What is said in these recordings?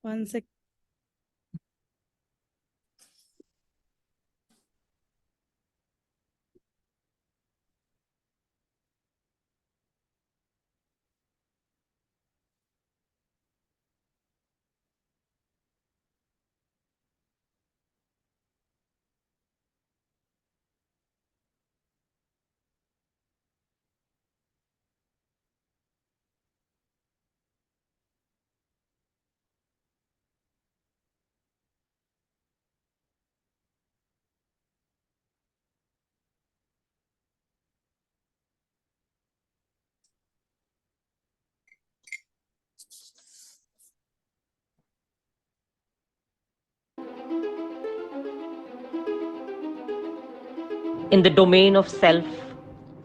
1 sec. In the domain of self,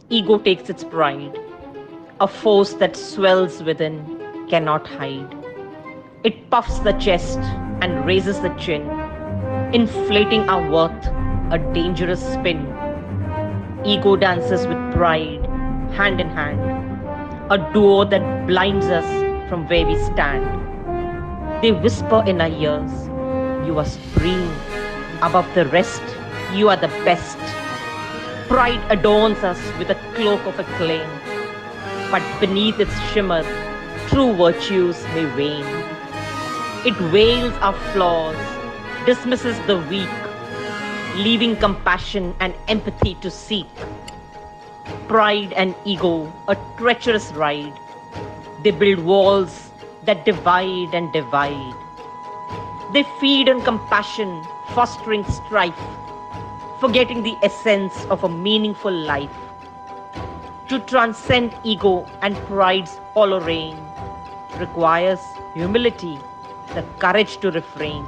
ego takes its pride, a force that swells within, cannot hide. It puffs the chest and raises the chin, inflating our worth, a dangerous spin. Ego dances with pride, hand in hand, a duo that blinds us from where we stand. They whisper in our ears, "You are supreme, above the rest, you are the best." Pride adorns us with a cloak of acclaim, but beneath its shimmer, true virtues may wane. It veils our flaws, dismisses the weak, leaving compassion and empathy to seek. Pride and ego, a treacherous ride. They build walls that divide and divide. They feed on compassion, fostering strife, forgetting the essence of a meaningful life. To transcend ego and pride's hollow reign requires humility, the courage to refrain,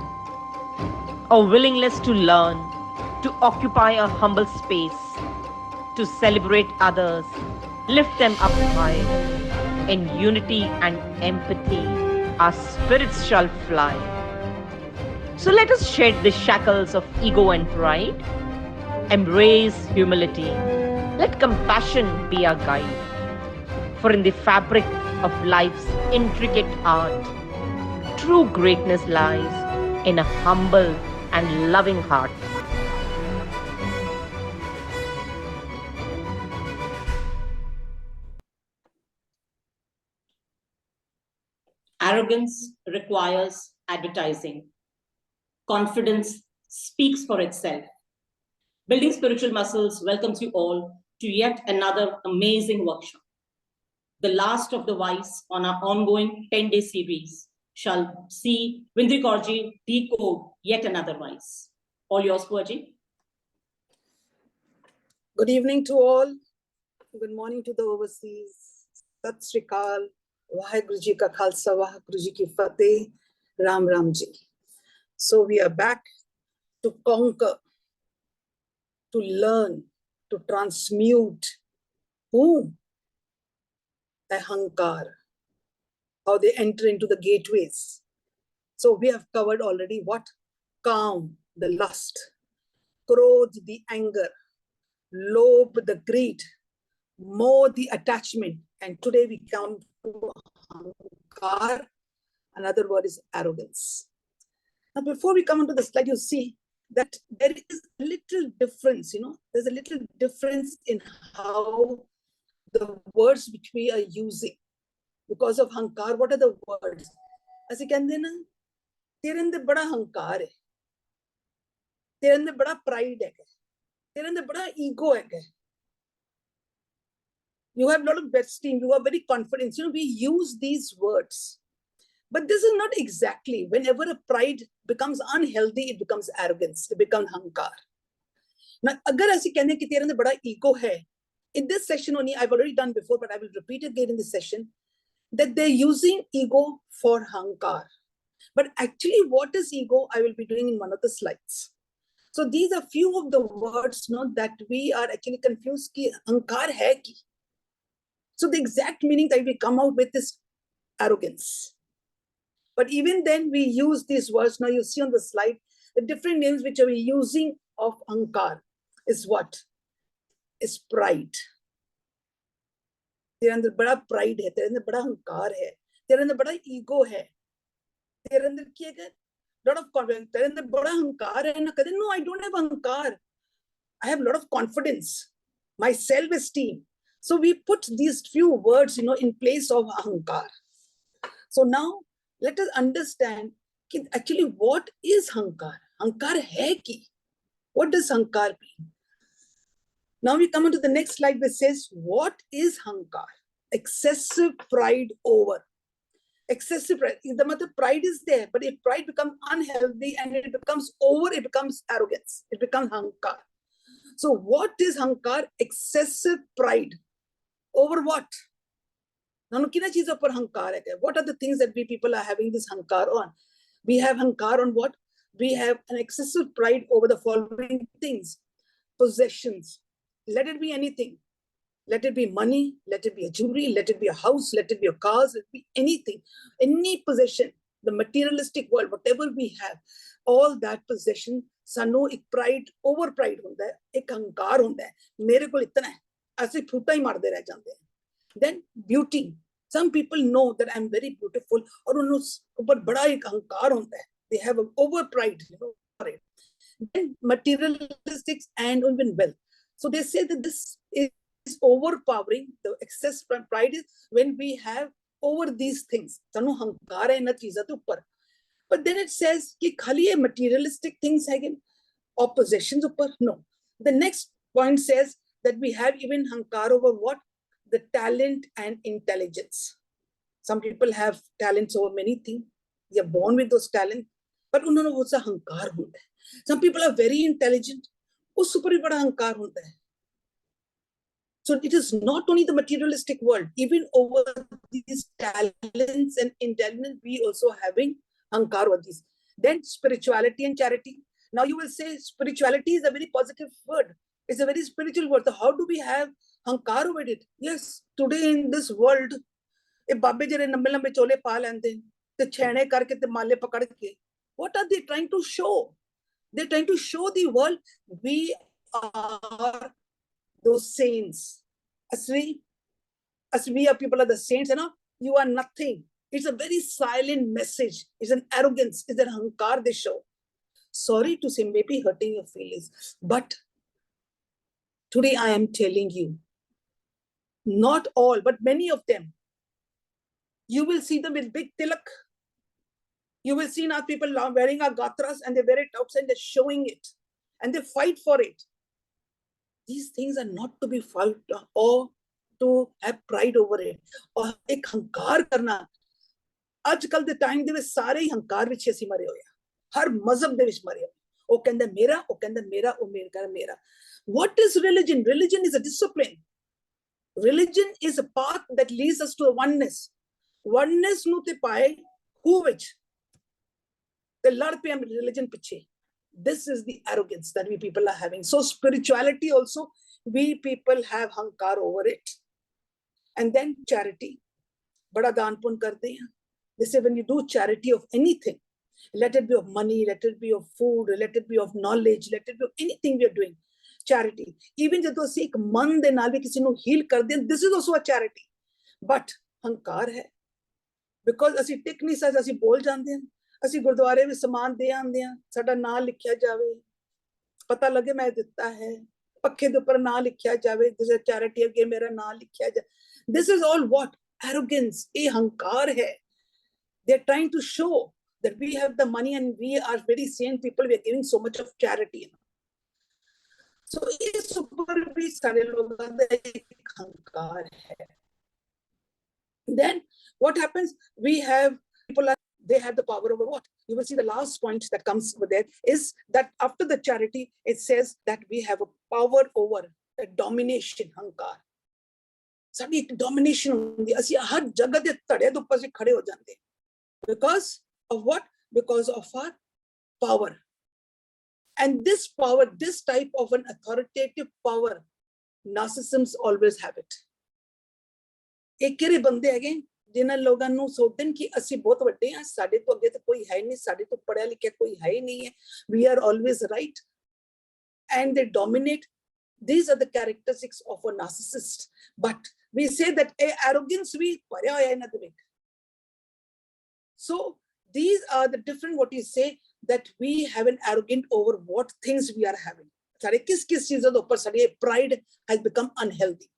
a willingness to learn, to occupy a humble space, to celebrate others, lift them up high. In unity and empathy, our spirits shall fly. So let us shed the shackles of ego and pride, embrace humility, let compassion be our guide. For in the fabric of life's intricate art, true greatness lies in a humble and loving heart. Arrogance requires advertising. Confidence speaks for itself. Building Spiritual Muscles welcomes you all to yet another amazing workshop. The last of the wise on our ongoing 10-day series shall see Vindri Kaurji decode yet another wise. All yours, Puaji. Good evening to all. Good morning to the overseas. Sat Sri Akal. Vaheguru Ji Ka Khalsa, Vaheguru Ji Ki Fateh. Ram Ram Ji. So we are back to conquer, to learn, to transmute whom? Ahankar. How they enter into the gateways. So we have covered already what? Calm, the lust. Krodh, the anger. Lobh, the greed. Moh, the attachment. And today we come to Ahankar. Another word is arrogance. Now, before we come onto the slide, you see that there is a little difference, there's a little difference in how the words which we are using. Because of Hankar, what are the words? As you can say, तेरे अंदर बड़ा हंकार है, तेरे अंदर बड़ा pride है, तेरे अंदर बड़ा ego है. You have a lot of esteem, you are very confident. We use these words. But this is not exactly, whenever a pride becomes unhealthy, it becomes arrogance, it becomes hankar. Now, agar aisi kehne ki tere andar bada ego hai, in this session only, I've already done before, but I will repeat it again in this session, that they're using ego for hankar. But actually, what is ego, I will be doing in one of the slides. So these are few of the words that we are actually confused ki hankar hai ki. So the exact meaning that we come out with is arrogance. But even then we use these words. Now you see on the slide, the different names which are we using of Ankar is what? Is pride. तेरे अंदर बड़ा pride है, तेरे अंदर बड़ा अहंकार है, तेरे अंदर बड़ा ego है. तेरे अंदर की है lot of confidence, तेरे अंदर बड़ा अहंकार है ना, कहते no, I don't have अहंकार, I have a lot of confidence, my self-esteem. So we put these few words, in place of ahankar. So now let us understand actually what is hankar. Hankar hai ki? What does hankar mean? Now we come on to the next slide which says, what is hankar? Excessive pride over. Excessive pride. The matter pride is there, but if pride becomes unhealthy and it becomes over, it becomes arrogance. It becomes hankar. So what is hankar? Excessive pride. Over what? What are the things that we people are having this hankar on? We have hankar on what? We have an excessive pride over the following things. Possessions. Let it be anything. Let it be money, let it be a jewelry, let it be a house, let it be a cars, let it be anything. Any possession, the materialistic world, whatever we have, all that possession, sanu ek pride, over pride hunda hai, ek hankar hunda hai. Mere kol itna hai, aise phuta hi marde reh jande hain. Then beauty. Some people know that I'm very beautiful, aur unno upar bada ek hankar hunda hai. They have an over pride, Then materialistics and even wealth. So they say that this is overpowering. The excess pride is when we have over these things. But then it says कि खाली ये materialistic things है or possessions ऊपर. No. The next point says that we have even hankar over what? The talent and intelligence. Some people have talents over many things. They are born with those talents. But उन्होंने वो सा hankar होता है. Some people are very intelligent. उस ऊपर भी बड़ा hankar होता है. So it is not only the materialistic world, even over these talents and intelligence, we also having hankar over these. Then spirituality and charity. Now you will say spirituality is a very positive word. It's a very spiritual word. So how do we have hankar over it? Yes, today in this world, if babbe jere lambe lambe chole pa lende, te chhene karke te male pakad ke, what are they trying to show? They're trying to show the world we are those saints. As we are people are the saints, you are nothing. It's a very silent message. It's an arrogance. It's an hankar they show. Sorry to say, maybe hurting your feelings. But today I am telling you, not all, but many of them, you will see them with big tilak. You will see now people wearing our gatras and they wear it outside, they're showing it. And they fight for it. These things are not to be fought or to have pride over it. Or ek hankar karna. Ajkal the time de ਵਿੱਚ ਸਾਰੇ ਹੰਕਾਰ ਵਿੱਚ ਅਸੀਂ ਮਰੇ ਹੋਏ ਆ ਹਰ ਮਜ਼ਹਬ ਦੇ ਵਿੱਚ ਮਰੇ ਹੋਏ ਉਹ ਕਹਿੰਦਾ ਮੇਰਾ ਉਹ ਕਹਿੰਦਾ ਮੇਰਾ ਉਹ ਮੇਰਾ ਮੇਰਾ what is religion? Religion is a discipline. Religion is a path that leads us to a oneness. Oneness ਨੂੰ ਤੇ ਪਾਏ who ਵਿੱਚ ਤੇ ਲੜ ਪਏ religion ਪਿੱਛੇ. This is the arrogance that we people are having. So spirituality also, we people have hankar over it. And then charity. Bada daan pun karte hain. They say when you do charity of anything, let it be of money, let it be of food, let it be of knowledge, let it be of anything we are doing. Charity. Even if we ek man de naal bhi kisi nu heal kar dein, this is also a charity. But hankar hai. Because ਅਸੀਂ ਟਿਕ ਨਹੀਂ ਸਕਦੇ ਅਸੀਂ ਬੋਲ ਜਾਂਦੇ ਹਾਂ ਅਸੀਂ ਗੁਰਦੁਆਰੇ ਵਿੱਚ ਸਮਾਨ ਦੇ ਆਂਦੇ ਹਾਂ ਸਾਡਾ ਨਾਂ ਲਿਖਿਆ ਜਾਵੇ ਪਤਾ ਲੱਗੇ ਮੈਂ ਦਿੱਤਾ ਹੈ ਪੱਖੇ ਦੇ ਉੱਪਰ ਨਾਂ ਲਿਖਿਆ ਜਾਵੇ ਜਿਸ ਚੈਰਿਟੀ ਅੱਗੇ ਮੇਰਾ ਨਾਂ ਲਿਖਿਆ ਜਾਵੇ this is all what arrogance ਇਹ ਹੰਕਾਰ ਹੈ they are trying to show that we have the money and we are very sane people we are giving so much of charity so ਇਸ ਉੱਪਰ ਵੀ ਸਾਰੇ ਲੋਕਾਂ ਦਾ ਇੱਕ ਹੰਕਾਰ ਹੈ then what happens we have people are they have the power over what you will see the last point that comes with there is that after the charity it says that we have a power over a domination hankar ਸਾਡੀ ਇੱਕ domination ਹੁੰਦੀ ਅਸੀਂ ਹਰ ਜਗ੍ਹਾ ਦੇ ਧੜੇ ਦੇ ਉੱਪਰ ਖੜੇ ਹੋ ਜਾਂਦੇ because of what because of our power and this power this type of an authoritative power narcissists always have it एक किरे बंदे हैगे जिन्हां लोगां नूं सोचदे कि ਅਸੀਂ बहुत ਵੱਡੇ ਹਾਂ ਸਾਡੇ ਤੋਂ ਅੱਗੇ ਤਾਂ ਕੋਈ ਹੈ ਨਹੀਂ ਸਾਡੇ ਤੋਂ ਪੜਿਆ ਲਿਖਿਆ ਕੋਈ ਹੈ ਹੀ ਨਹੀਂ ਹੈ we are always right and they dominate these are the characteristics of a narcissist but we say that arrogance ਵੀ ਭਰਿਆ ਹੋਇਆ ਇਹਨਾਂ ਦੇ ਵਿੱਚ so These are the different, what you say, that we have an arrogant over what things we are having. Pride has become unhealthy.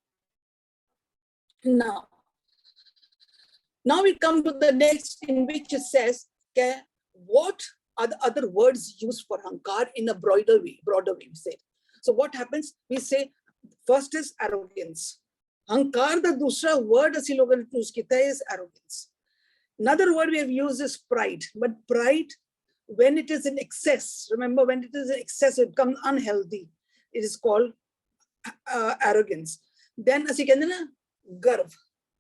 Now we come to the next, in which it says, okay, what are the other words used for hankar in a broader way, we say. So what happens? We say, first is arrogance. Hankar, the dusra word asi logon ne use kita is arrogance. Another word we have used is pride. But pride, when it is in excess, remember, when it is in excess, it becomes unhealthy. It is called arrogance. Then asi kehte na garv.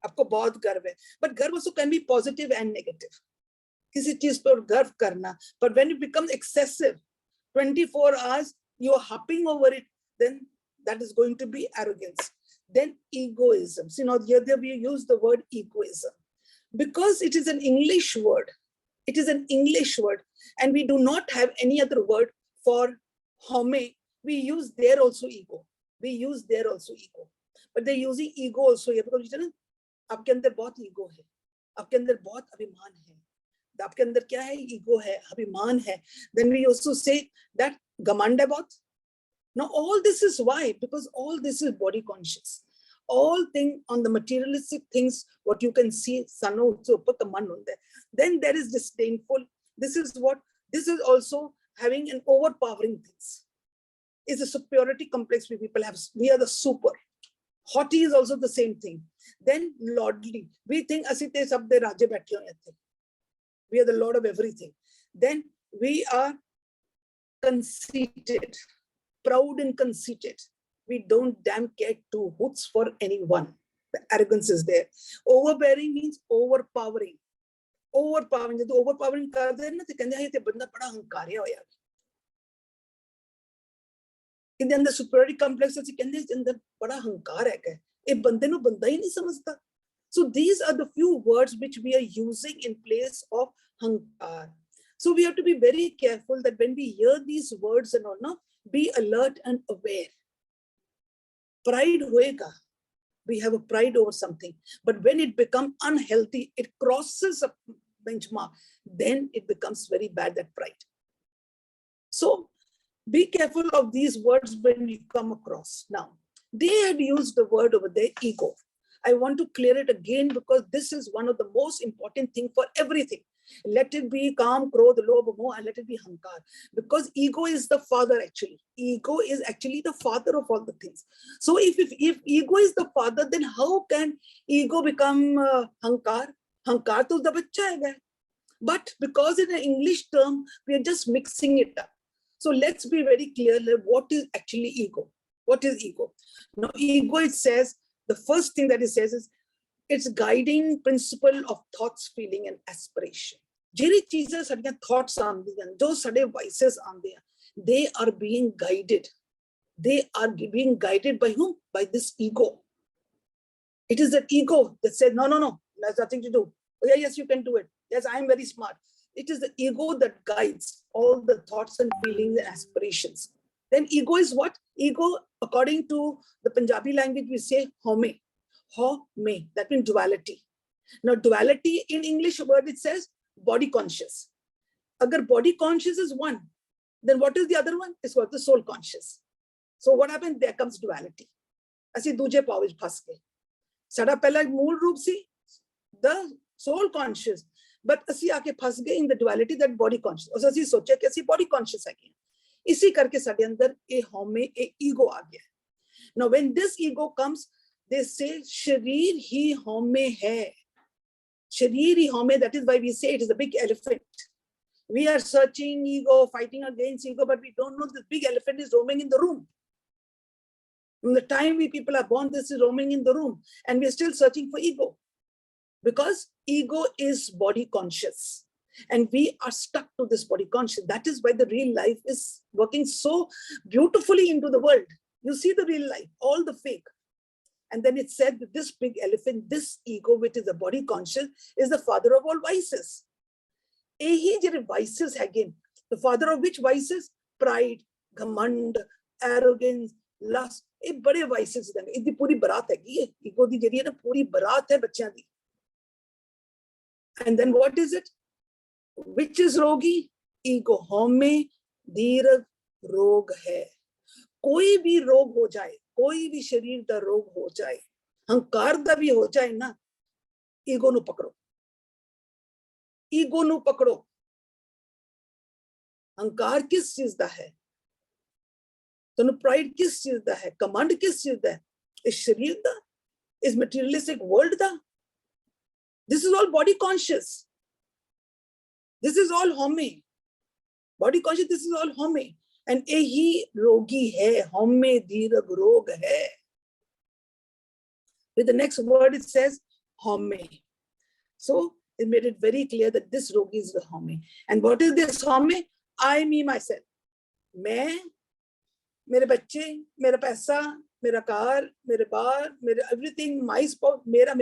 आपको बहुत गर्व है, but गर्व also can be positive and negative. किसी चीज पर गर्व करना, but when it becomes excessive, 24 hours you are hopping over it, then that is going to be arrogance. Then egoism. See, now here we use the word egoism because it is an English word. It is an English word, and we do not have any other word for home. We use there also ego. We use there also ego, but they're using ego also here because आपके अंदर बहुत ego है, आपके अंदर बहुत अभिमान है, आपके अंदर क्या है? ईगो है, अभिमान है. Then we also say that घमंड है बहुत. Now all this is why? Because all this is body conscious. All thing on the materialistic things, what you can see, then there is disdainful. This is also having an overpowering things. It's a superiority complex we people have. We are the super. Haughty is also the same thing. Then lordly. We think asite sab de raje baithe hoye the. We are the lord of everything. Then we are conceited, proud and conceited. We don't damn care two hoots for anyone. The arrogance is there. Overbearing means overpowering. Overpowering. जब overpowering करते हैं ना तो कहते हैं ये बंदा बड़ा हंकारी हो यार. इनके अंदर superiority complex से कहते हैं इसके अंदर बड़ा हंकार है क्या? ये बंदे नो बंदा ही नहीं समझता. So these are the few words which we are using in place of hankar. So we have to be very careful that when we hear these words and all, no, be alert and aware. Pride hoega. We have a pride over something, but when it becomes unhealthy, it crosses a benchmark, then it becomes very bad, that pride. So be careful of these words when you come across. Now, they had used the word over there, ego. I want to clear it again because this is one of the most important things for everything. Let it be Kam, Krodh, Lobh, Moh, and let it be Hankar. Because ego is the father actually. Ego is actually the father of all the things. So if ego is the father, then how can ego become Hankar? Hankar to the bacha hai. But because in an English term, we are just mixing it up. So let's be very clear, what is actually ego? What is ego? Now, ego, it says, the first thing that it says is, it's guiding principle of thoughts, feeling, and aspiration. Jiri cheezeं साडियां thoughts आंदी हैं, जो साडे vices आंदे हैं, they are being guided. They are being guided by whom? By this ego. It is that ego that says, no, there's nothing to do. Oh, yeah, yes, you can do it. Yes, I am very smart. It is the ego that guides all the thoughts and feelings and aspirations. Then ego is what? Ego, according to the Punjabi language, we say home. Home, that means duality. Now, duality in English word, it says body conscious. Agar body conscious is one, then what is the other one? It's what? The soul conscious. So what happens? There comes duality. Asi duje pav vich phas gaye. Sada pehla mool roop si, the soul conscious. But asi aake phas gaye in the duality, that body conscious. Aur asi socha ki asi body conscious hai. Isi karke sade andar a home, a ego aa gaya. Now, when this ego comes, they say, Sharir hi home hai. Sharir hi home, that is why we say it is a big elephant. We are searching ego, fighting against ego, but we don't know this big elephant is roaming in the room. From the time we people are born, this is roaming in the room. And we are still searching for ego. Because ego is body conscious. And we are stuck to this body conscious. That is why the real life is working so beautifully into the world. You see the real life, all the fake. And then it said that this big elephant, this ego, which is the body conscious, is the father of all vices. Ehi jere vices again. The father of which vices? Pride, ghamand, arrogance, lust. ये बड़े vices हैं. इतनी पूरी बारात है कि ये ego दी जरिए ना पूरी बारात है बच्चों दी. And then what is it? Which is rogi? Ego. हमें दीर्घ रोग है. कोई भी रोग हो जाए, कोई भी शरीर दा रोग हो जाए, हंकार दा भी हो जाए ना, ईगो नु पकड़ो. ईगो नु पकड़ो. हंकार किस चीज दा है? तो प्राइड किस चीज दा है? कमांड किस चीज दा है? इस शरीर दा? इस मटेरियलिस्टिक वर्ल्ड दा? This is all body conscious. This is all home. Body conscious, this is all home. And यही रोगी है, हमें दीर्घ रोग है. With the next word, it says home. So it made it very clear that this rogi is the home. And what is this home? I, me, myself. मैं, मेरे बच्चे, मेरा पैसा, मेरा कार, मेरे बार, मेरे everything, my spouse, मेरा.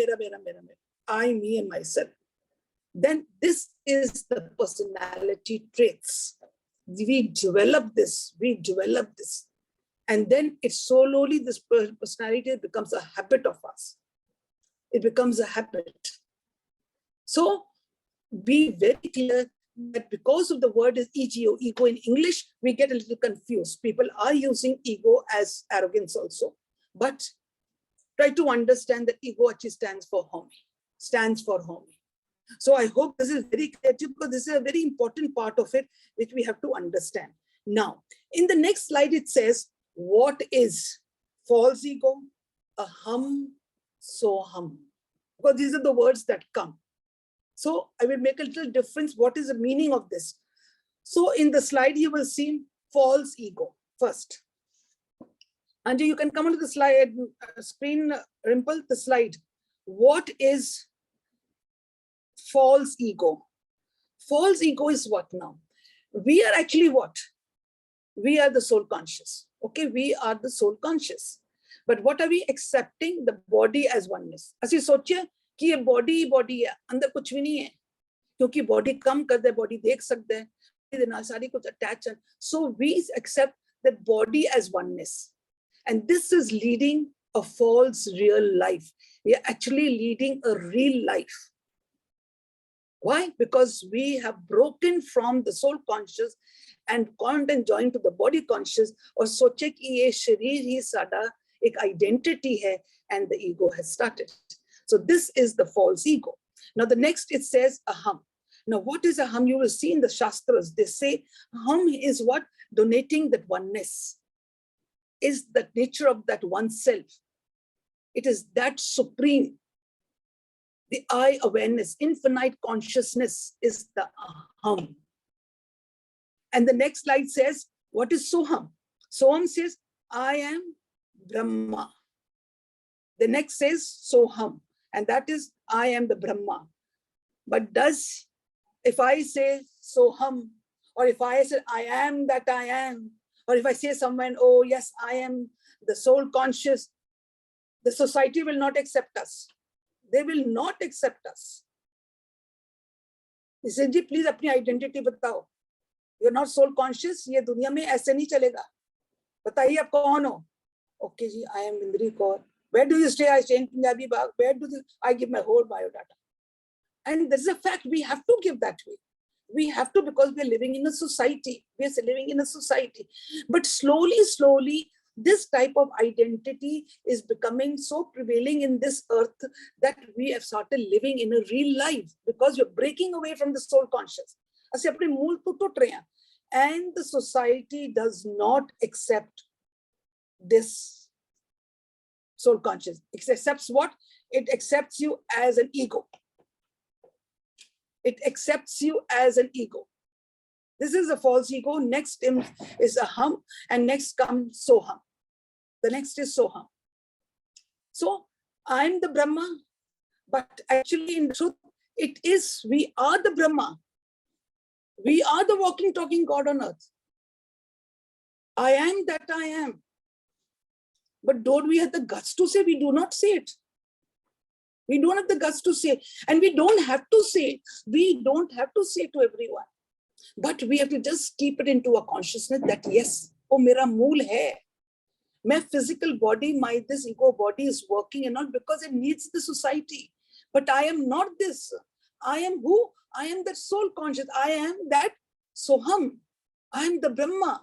I, me, and myself. Then this is the personality traits. We develop this. And then it slowly, this personality becomes a habit of us. It becomes a habit. So be very clear that because of the word is ego in English, we get a little confused. People are using ego as arrogance also. But try to understand that ego actually stands for home. So I hope this is very clear to you, because this is a very important part of it, which we have to understand. Now, in the next slide, it says, what is false ego? Aham, soham. Because these are the words that come. So I will make a little difference. What is the meaning of this? So in the slide, you will see false ego first. Anju, you can come onto the slide, screen, Rimple, the slide. What is false ego? False ego is what now? We are actually what? We are the soul conscious. Okay, we are the soul conscious. But what are we accepting? The body as oneness. As you सोचिए कि ये body है, अंदर कुछ भी नहीं है, क्योंकि body कम कर दे, body देख सकते हैं, इधर ना सारी कुछ attach है. So we accept that body as oneness, and this is leading a false real life. We are actually leading a real life. Why? Because we have broken from the soul conscious and gone and joined to the body conscious, और सोचे कि ये शरीर ही साड़ा एक identity है, and the ego has started. So this is the false ego. Now the next, it says aham. Now what is aham? You will see in the Shastras, they say aham is what? Donating that oneness, is the nature of that oneself. It is that supreme. The I awareness, infinite consciousness is the aham. And the next slide says, what is soham? Soham says, I am Brahma. The next says soham, and that is, I am the Brahma. But if I say soham, or if I say I am that I am, or if I say someone, oh yes, I am the soul conscious, the society will not accept us. They will not accept us. He said, ji, please apni identity batao. You're not soul conscious, ye duniya mein aise nahi chalega. Bataiye aap kaun ho? Okay ji, I am Indri Kaur. Where do you stay? I stay in Punjabi Bagh. Where do I give my whole biodata? And this is a fact, we have to give that way. We have to, because we're living in a society. We're living in a society. But slowly, this type of identity is becoming so prevailing in this earth that we have started living in a real life, because you're breaking away from the soul conscious. And the society does not accept this soul conscious. It accepts what? It accepts you as an ego. It accepts you as an ego. This is a false ego. Next is aham, and next comes soham. The next is soham. So I'm the Brahma, but actually in truth, it is, we are the Brahma. We are the walking, talking God on earth. I am that I am. But don't we have the guts to say? We do not say it. We don't have the guts to say, and we don't have to say it. We don't have to say it to everyone. But we have to just keep it into a consciousness that yes, oh, mera mool hai. My physical body, this ego body is working, and not because it needs the society. But I am not this. I am who? I am that soul conscious. I am that Soham. I am the Brahma.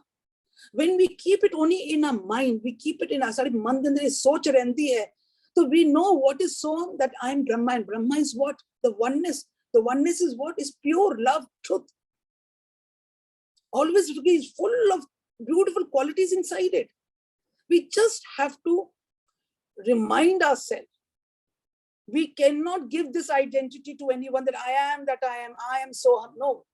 When we keep it only in our mind, we keep it in our sari man de andar soch rehndi hai. So we know what is Soham, that I am Brahma. And Brahma is what? The oneness. The oneness is what? Is pure love, truth. Always is full of beautiful qualities inside it. We just have to remind ourselves. We cannot give this identity to anyone that I am so. No,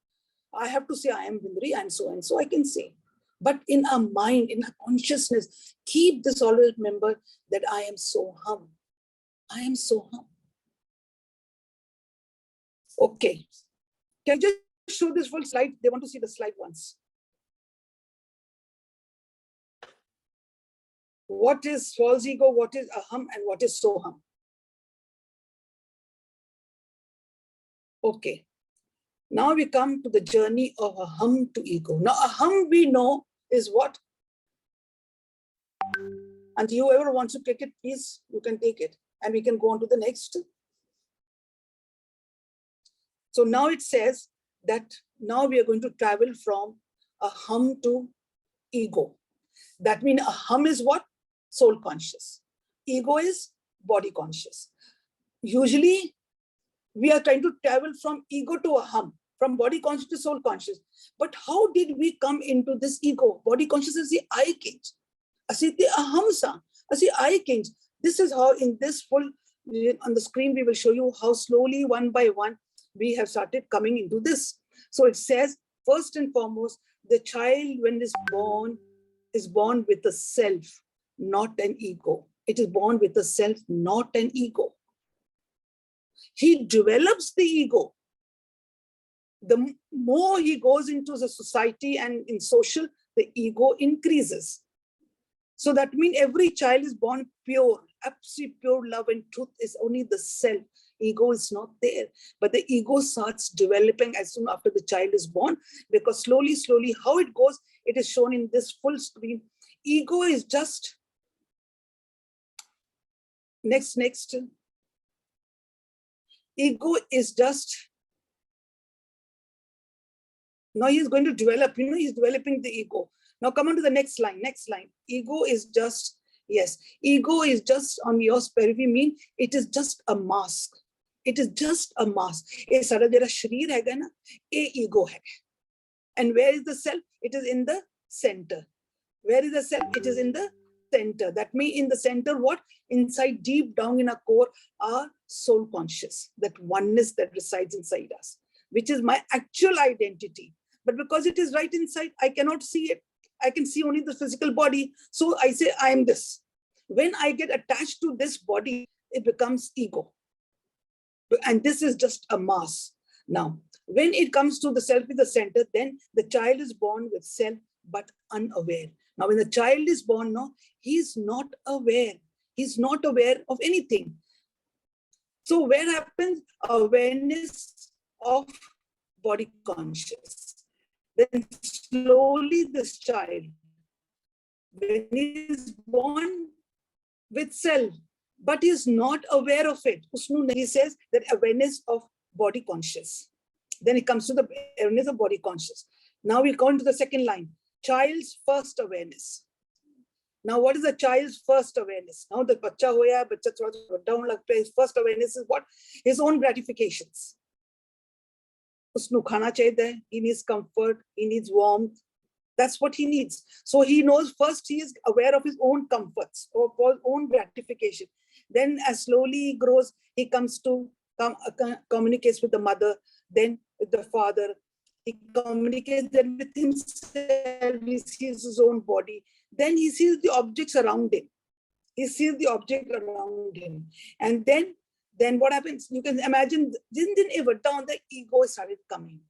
I have to say I am Vindri, I am so and so, I can say. But in our mind, in our consciousness, keep this always remember that I am Soham. I am Soham. Okay. Can you just show this full slide? They want to see the slide once. What is false ego? What is Aham? And what is Soham? Okay. Now we come to the journey of Aham to ego. Now Aham we know is what? And whoever wants to take it, please, you can take it. And we can go on to the next. So now it says that now we are going to travel from Aham to ego. That means Aham is what? Soul conscious. Ego is body conscious. Usually, we are trying to travel from ego to Aham, from body conscious to soul conscious. But how did we come into this ego? Body conscious is the I cage. Asi the Aham sa. Asi I cage. This is how in this full, on the screen, we will show you how slowly, one by one, we have started coming into this. So it says, first and foremost, the child when is born with a self, not an ego. It is born with a self, not an ego. He develops the ego. The more he goes into the society and in social, the ego increases. So that means every child is born pure, absolute pure love and truth is only the self. Ego is not there. But the ego starts developing as soon after the child is born, because slowly, slowly, how it goes, it is shown in this full screen. Ego is just, next. Ego is just, now he's going to develop, he's developing the ego. Now come on to the next line. Ego is just, yes, ego is just on your periphery, mean it is just a mask. It is just a mask. A sara jera sharir hai na, a ego hai. And where is the self? It is in the center. Where is the self? It is in the center. That means in the center, what? Inside, deep down in our core, our soul conscious, that oneness that resides inside us, which is my actual identity. But because it is right inside, I cannot see it. I can see only the physical body. So I say, I am this. When I get attached to this body, it becomes ego. And this is just a mass. Now, when it comes to the self in the center, then the child is born with self, but unaware. Now, when the child is born, no, he's not aware. He's not aware of anything. So where happens awareness of body conscious? Then slowly this child, when he is born with self, but he is not aware of it. He says that awareness of body conscious. Then it comes to the awareness of body conscious. Now we go into the second line, child's first awareness. Now, what is a child's first awareness? Now the bacha hoya, bacha thoda down lagta, his first awareness is what? His own gratifications. Usnu khana chahiye, he needs comfort, he needs warmth. That's what he needs. So he knows first he is aware of his own comforts or his own gratification. Then as slowly he grows, he comes to communicates with the mother, then with the father. He communicates then with himself, he sees his own body. Then he sees the objects around him. He sees the object around him. And then what happens? You can imagine, then ever down the ego started coming.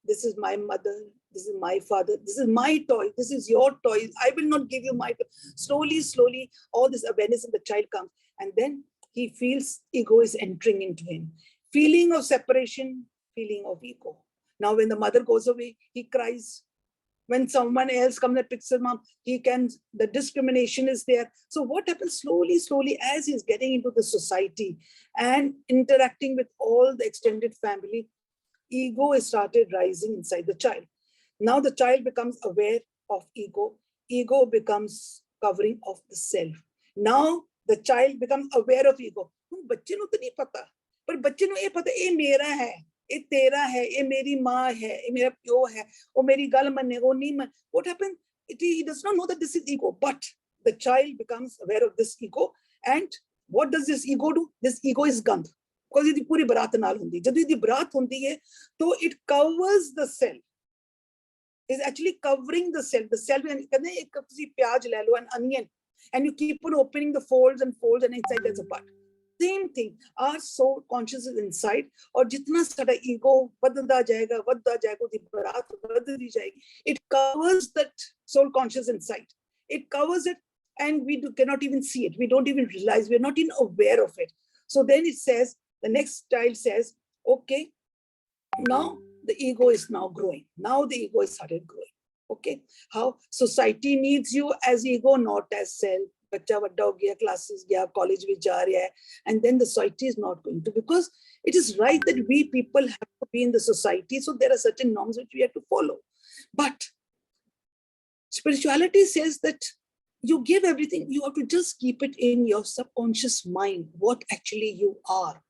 This is my mother, this is my father, this is my toy, this is your toy. I will not give you my toy. Slowly, slowly, all this awareness in the child comes. And then he feels ego is entering into him. Feeling of separation, feeling of ego. Now, when the mother goes away, he cries. When someone else comes and picks him up, the discrimination is there. So what happens slowly, slowly, as he's getting into the society and interacting with all the extended family, ego is started rising inside the child. Now the child becomes aware of ego. Ego becomes covering of the self. Now the child becomes aware of ego. बच्चे ਨੂੰ तो नहीं पता, पर बच्चे ਨੂੰ ਇਹ पता ਇਹ मेरा है, ये तेरा है, ये मेरी माँ है, ये मेरा प्यो है, वो मेरी गल मने, वो नहीं मन. What happened? He does not know that this is ego, but the child becomes aware of this ego. And what does this ego do? This ego is gandh. Because ਇਹਦੀ ਪੂਰੀ ਬਰਾਤ ਨਾਲ ਹੁੰਦੀ. ਜਦੋਂ ਇਹਦੀ ਬਰਾਤ ਹੁੰਦੀ ਹੈ, तो it covers the self. Is actually covering the self. The self, and कहते हैं एक ਤੁਸੀਂ प्याज ले लो, an onion, and you keep on opening the folds and folds, and inside there's a part. Same thing. Our soul conscious is inside. और जितना सारा ego बढ़ता जाएगा, उसकी बरात बढ़ती जाएगी. It covers that soul conscious inside. It covers it, and we cannot even see it. We don't even realize. We're not even aware of it. So then it says, the next child says, okay, now the ego is now growing. Now the ego is started growing. Okay, how society needs you as ego, not as self. बच्चा बड़ा हो गया, classes गया, college में जा रहा है, and then the society is not going to, because it is right that we people have to be in the society, so there are certain norms which we have to follow. But spirituality says that you give everything, you have to just keep it in your subconscious mind, what actually you are.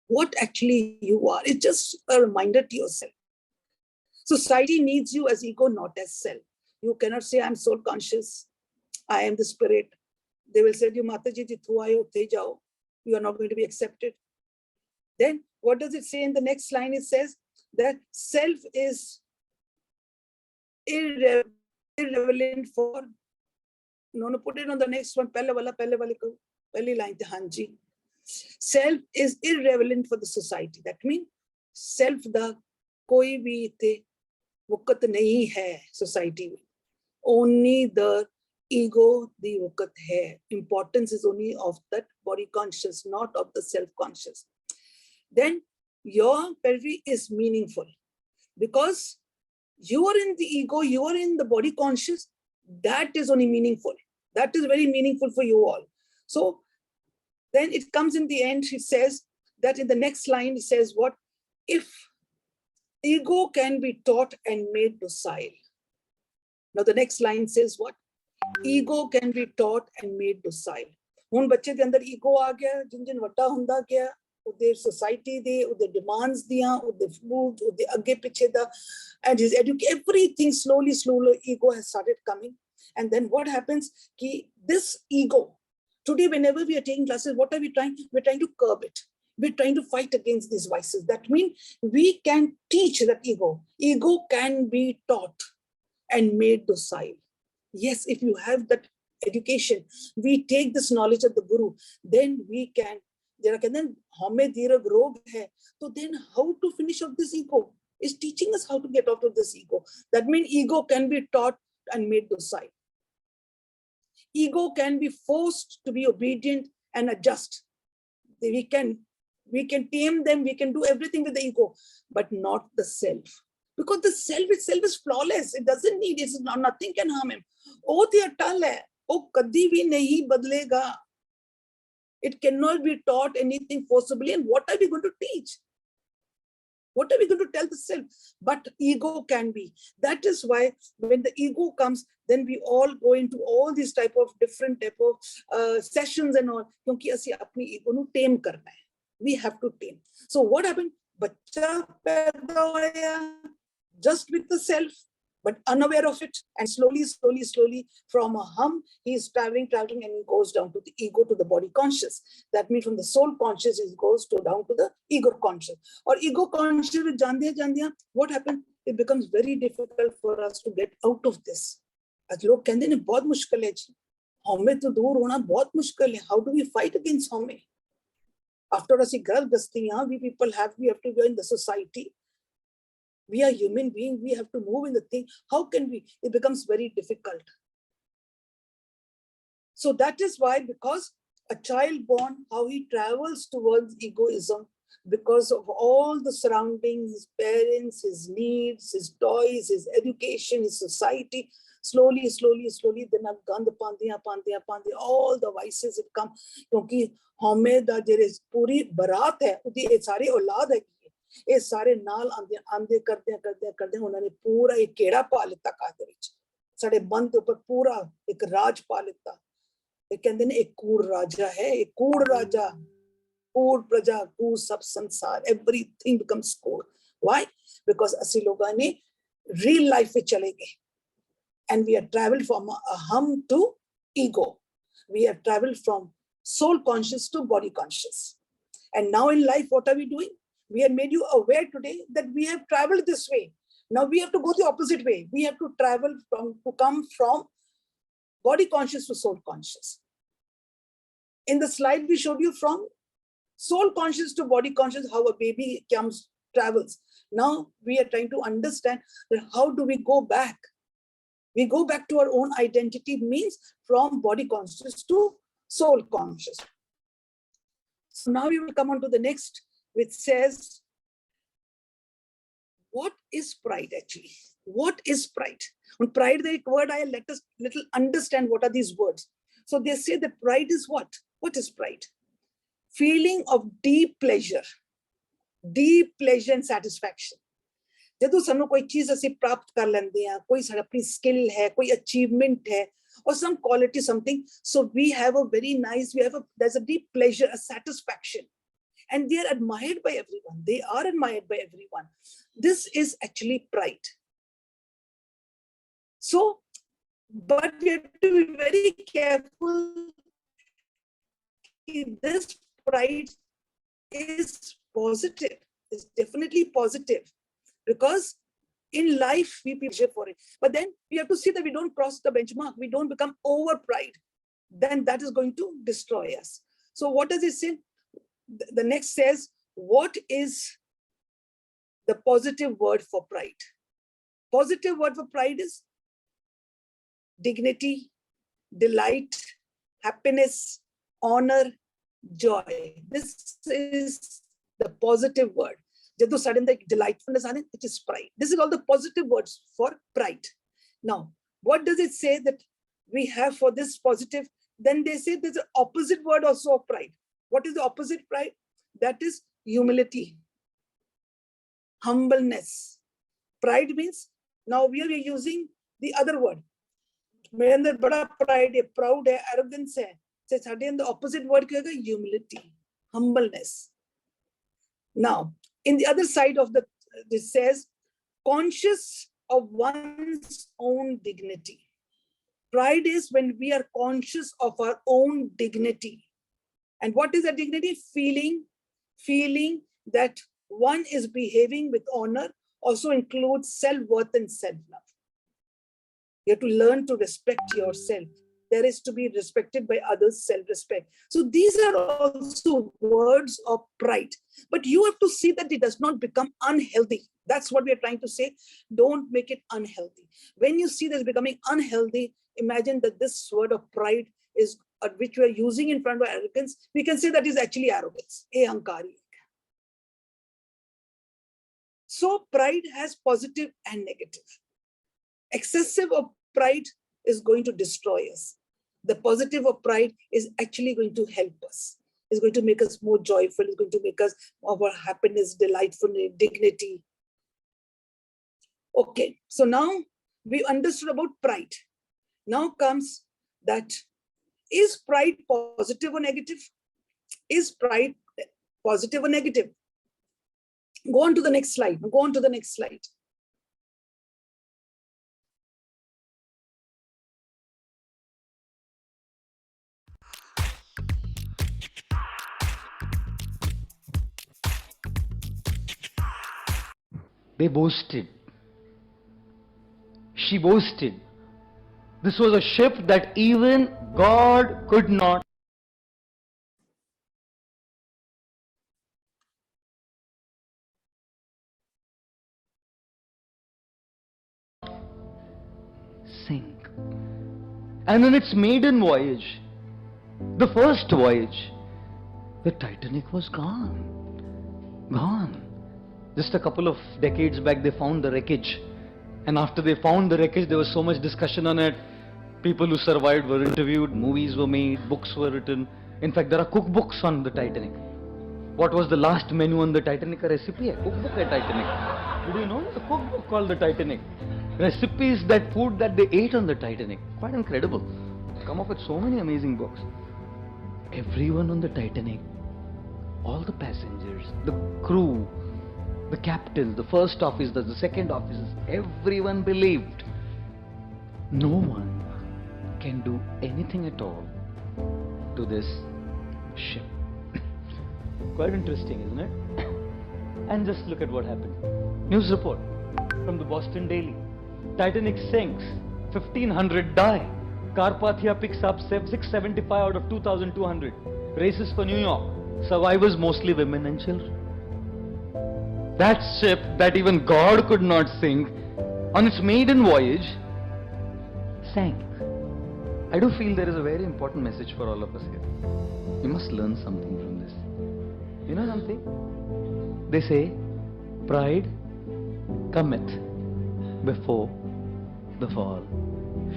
What actually you are. It's just a reminder to yourself. Society needs you as ego, not as self. You cannot say, I'm soul conscious, I am the spirit. They will say to you, Mataji, you are not going to be accepted. Then what does it say in the next line? It says that self is irrelevant for, no, put it on the next one. Pehli line the Hanji. Self is irrelevant for the society. That means self da koi bhi the वक़्त नहीं है society में. Only the ego the वक़्त है. Importance is only of that body conscious, not of the self conscious. Then your periphery is meaningful because you are in the ego, you are in the body conscious. That is only meaningful. That is very meaningful for you all. So then it comes in the end, it says that in the next line, it says what? If ego can be taught and made docile. Now the next line says what? Ego can be taught and made docile. ਹੁਣ ਬੱਚੇ ਦੇ ਅੰਦਰ ego ਆ ਗਿਆ, ਜਿੰਨ ਵੱਡਾ ਹੁੰਦਾ ਗਿਆ, ਉਹਦੇ society ਦੇ, ਉਹਦੇ demands ਦੀਆਂ, ਉਹਦੇ food, ਉਹਦੇ ਅੱਗੇ ਪਿੱਛੇ ਦਾ, and his education, everything slowly ego has started coming. And then what happens? Ki this ego, today whenever we are taking classes, what are we trying? We're trying to curb it. We're trying to fight against these vices. That means we can teach that ego. Ego can be taught and made docile. Yes, if you have that education, we take this knowledge of the Guru, then we can. Then how to finish off this ego? Is teaching us how to get out of this ego. That means ego can be taught and made docile. Ego can be forced to be obedient and adjust. We can tame them, we can do everything with the ego, but not the self. Because the self itself is flawless. It doesn't need, nothing can harm him. Oh, the atal hai. Oh, kadi bhi nahi badlega. It cannot be taught anything forcibly. And what are we going to teach? What are we going to tell the self? But ego can be. That is why when the ego comes, then we all go into all these type of different type of sessions and all. Kyunki assi apni ego nu tame karna hai. We have to tame. So what happened? Bacha paida hoya just with the self, but unaware of it. And slowly, from a hum, he is traveling, and he goes down to the ego, to the body conscious. That means from the soul conscious, he goes down to the ego conscious. Or ego conscious with jandiya, what happened? It becomes very difficult for us to get out of this. As log kehte ne bahut mushkil hai ji. Home to dur hona bahut mushkil hai. How do we fight against home? After asi gardastiyan, we have to go in the society. We are human beings, we have to move in the thing. How can we? It becomes very difficult. So that is why, because a child born, how he travels towards egoism, because of all the surroundings, his parents, his needs, his toys, his education, his society, slowly, then gand pandiya, all the vices have come. Because home da jere puri barat hai, udi sare aulad hai. ਇਹ ਸਾਰੇ ਨਾਲ ਆਂਦੇ ਕਰਦੇ ਉਹਨਾਂ ਨੇ ਪੂਰਾ ਇੱਕ ਕਿਹੜਾ ਪਾ ਲਿੱਤਾ ਘਰ ਦੇ ਵਿੱਚ, ਸਾਡੇ ਮਨ ਦੇ ਉੱਪਰ ਪੂਰਾ ਇੱਕ ਰਾਜ ਪਾ ਲਿੱਤਾ। ਇਹ ਕਹਿੰਦੇ ਨੇ ਇੱਕ ਕੂੜ ਰਾਜਾ ਹੈ, ਇੱਕ ਕੂੜ ਰਾਜਾ, ਕੂੜ ਪ੍ਰਜਾ, ਕੂੜ ਸਭ ਸੰਸਾਰ, everything becomes ਕੂੜ। Why? Because ਅਸੀਂ ਲੋਕਾਂ ਨੇ real life ਵਿੱਚ ਚਲੇ ਗਏ, and we have traveled from a hum to ego. We have traveled from soul conscious to body conscious. And now in life, what are we doing? We have made you aware today that we have traveled this way. Now we have to go the opposite way. We have to come from body conscious to soul conscious. In the slide, we showed you from soul conscious to body conscious, how a baby travels. Now we are trying to understand that how do we go back? We go back to our own identity, means from body conscious to soul conscious. So now we will come on to the next, which says, what is pride actually? What is pride? On pride, the word I let us little understand what are these words. So they say that pride is what? What is pride? Feeling of deep pleasure and satisfaction. ਜਦੋਂ ਸਾਨੂੰ ਕੋਈ ਚੀਜ਼ ਅਸੀਂ ਪ੍ਰਾਪਤ ਕਰ ਲੈਂਦੇ ਹਾਂ, ਕੋਈ ਸਾਡਾ ਆਪਣੀ ਸਕਿੱਲ ਹੈ, ਕੋਈ ਅਚੀਵਮੈਂਟ ਹੈ, or some quality, something, so we have a very nice, there's a deep pleasure, a satisfaction, and they are admired by everyone. They are admired by everyone. This is actually pride. So, but we have to be very careful. This pride is positive. It's definitely positive. Because in life, we pleasure for it. But then we have to see that we don't cross the benchmark. We don't become over pride. Then that is going to destroy us. So what does it say? The next says, what is the positive word for pride? Positive word for pride is dignity, delight, happiness, honor, joy. This is the positive word. Jadoo sudden the delightfulness, it is pride. This is all the positive words for pride. Now, what does it say that we have for this positive? Then they say there's an opposite word also of pride. What is the opposite pride? That is humility, humbleness. Pride means, now we are using the other word. मेरे अंदर बड़ा pride है, proud है, arrogance है. So साढ़े अंदर opposite word क्या होगा? Humility, humbleness. Now, in the other side of this says, conscious of one's own dignity. Pride is when we are conscious of our own dignity. And what is that dignity? Feeling that one is behaving with honor also includes self-worth and self-love. You have to learn to respect yourself. There is to be respected by others, self-respect. So these are also words of pride. But you have to see that it does not become unhealthy. That's what we are trying to say. Don't make it unhealthy. When you see this becoming unhealthy, imagine that this word of pride is which we are using in front of arrogance. We can say that is actually arrogance. Ahankari. So pride has positive and negative. Excessive of pride is going to destroy us. The positive of pride is actually going to help us. It's going to make us more joyful. It's going to make us our happiness, delightfulness, dignity. Okay, so now we understood about pride. Now comes that, is pride positive or negative? Is pride positive or negative? Go on to the next slide. Go on to the next slide. They boasted. She boasted. This was a ship that even God could not sink. And in its maiden voyage, the first voyage, the Titanic was gone. Gone. Just a couple of decades back, they found the wreckage. And after they found the wreckage, there was so much discussion on it. People who survived were interviewed, movies were made, books were written. In fact, there are cookbooks on the Titanic. What was the last menu on the Titanic? A recipe hai, cookbook hai Titanic. Did you know there's a cookbook called the Titanic? Recipes, that food that they ate on the Titanic. Quite incredible. Come up with so many amazing books. Everyone on the Titanic, all the passengers, the crew, the captains, the first officers, the second officers, everyone believed no one can do anything at all to this ship. Quite interesting, isn't it? And just look at what happened. News report from the Boston Daily. Titanic sinks, 1,500 die. Carpathia picks up 675 out of 2,200. Races for New York. Survivors mostly women and children. That ship that even God could not sink, on its maiden voyage, sank. I do feel there is a very important message for all of us here. We must learn something from this. You know something? They say, pride cometh before the fall.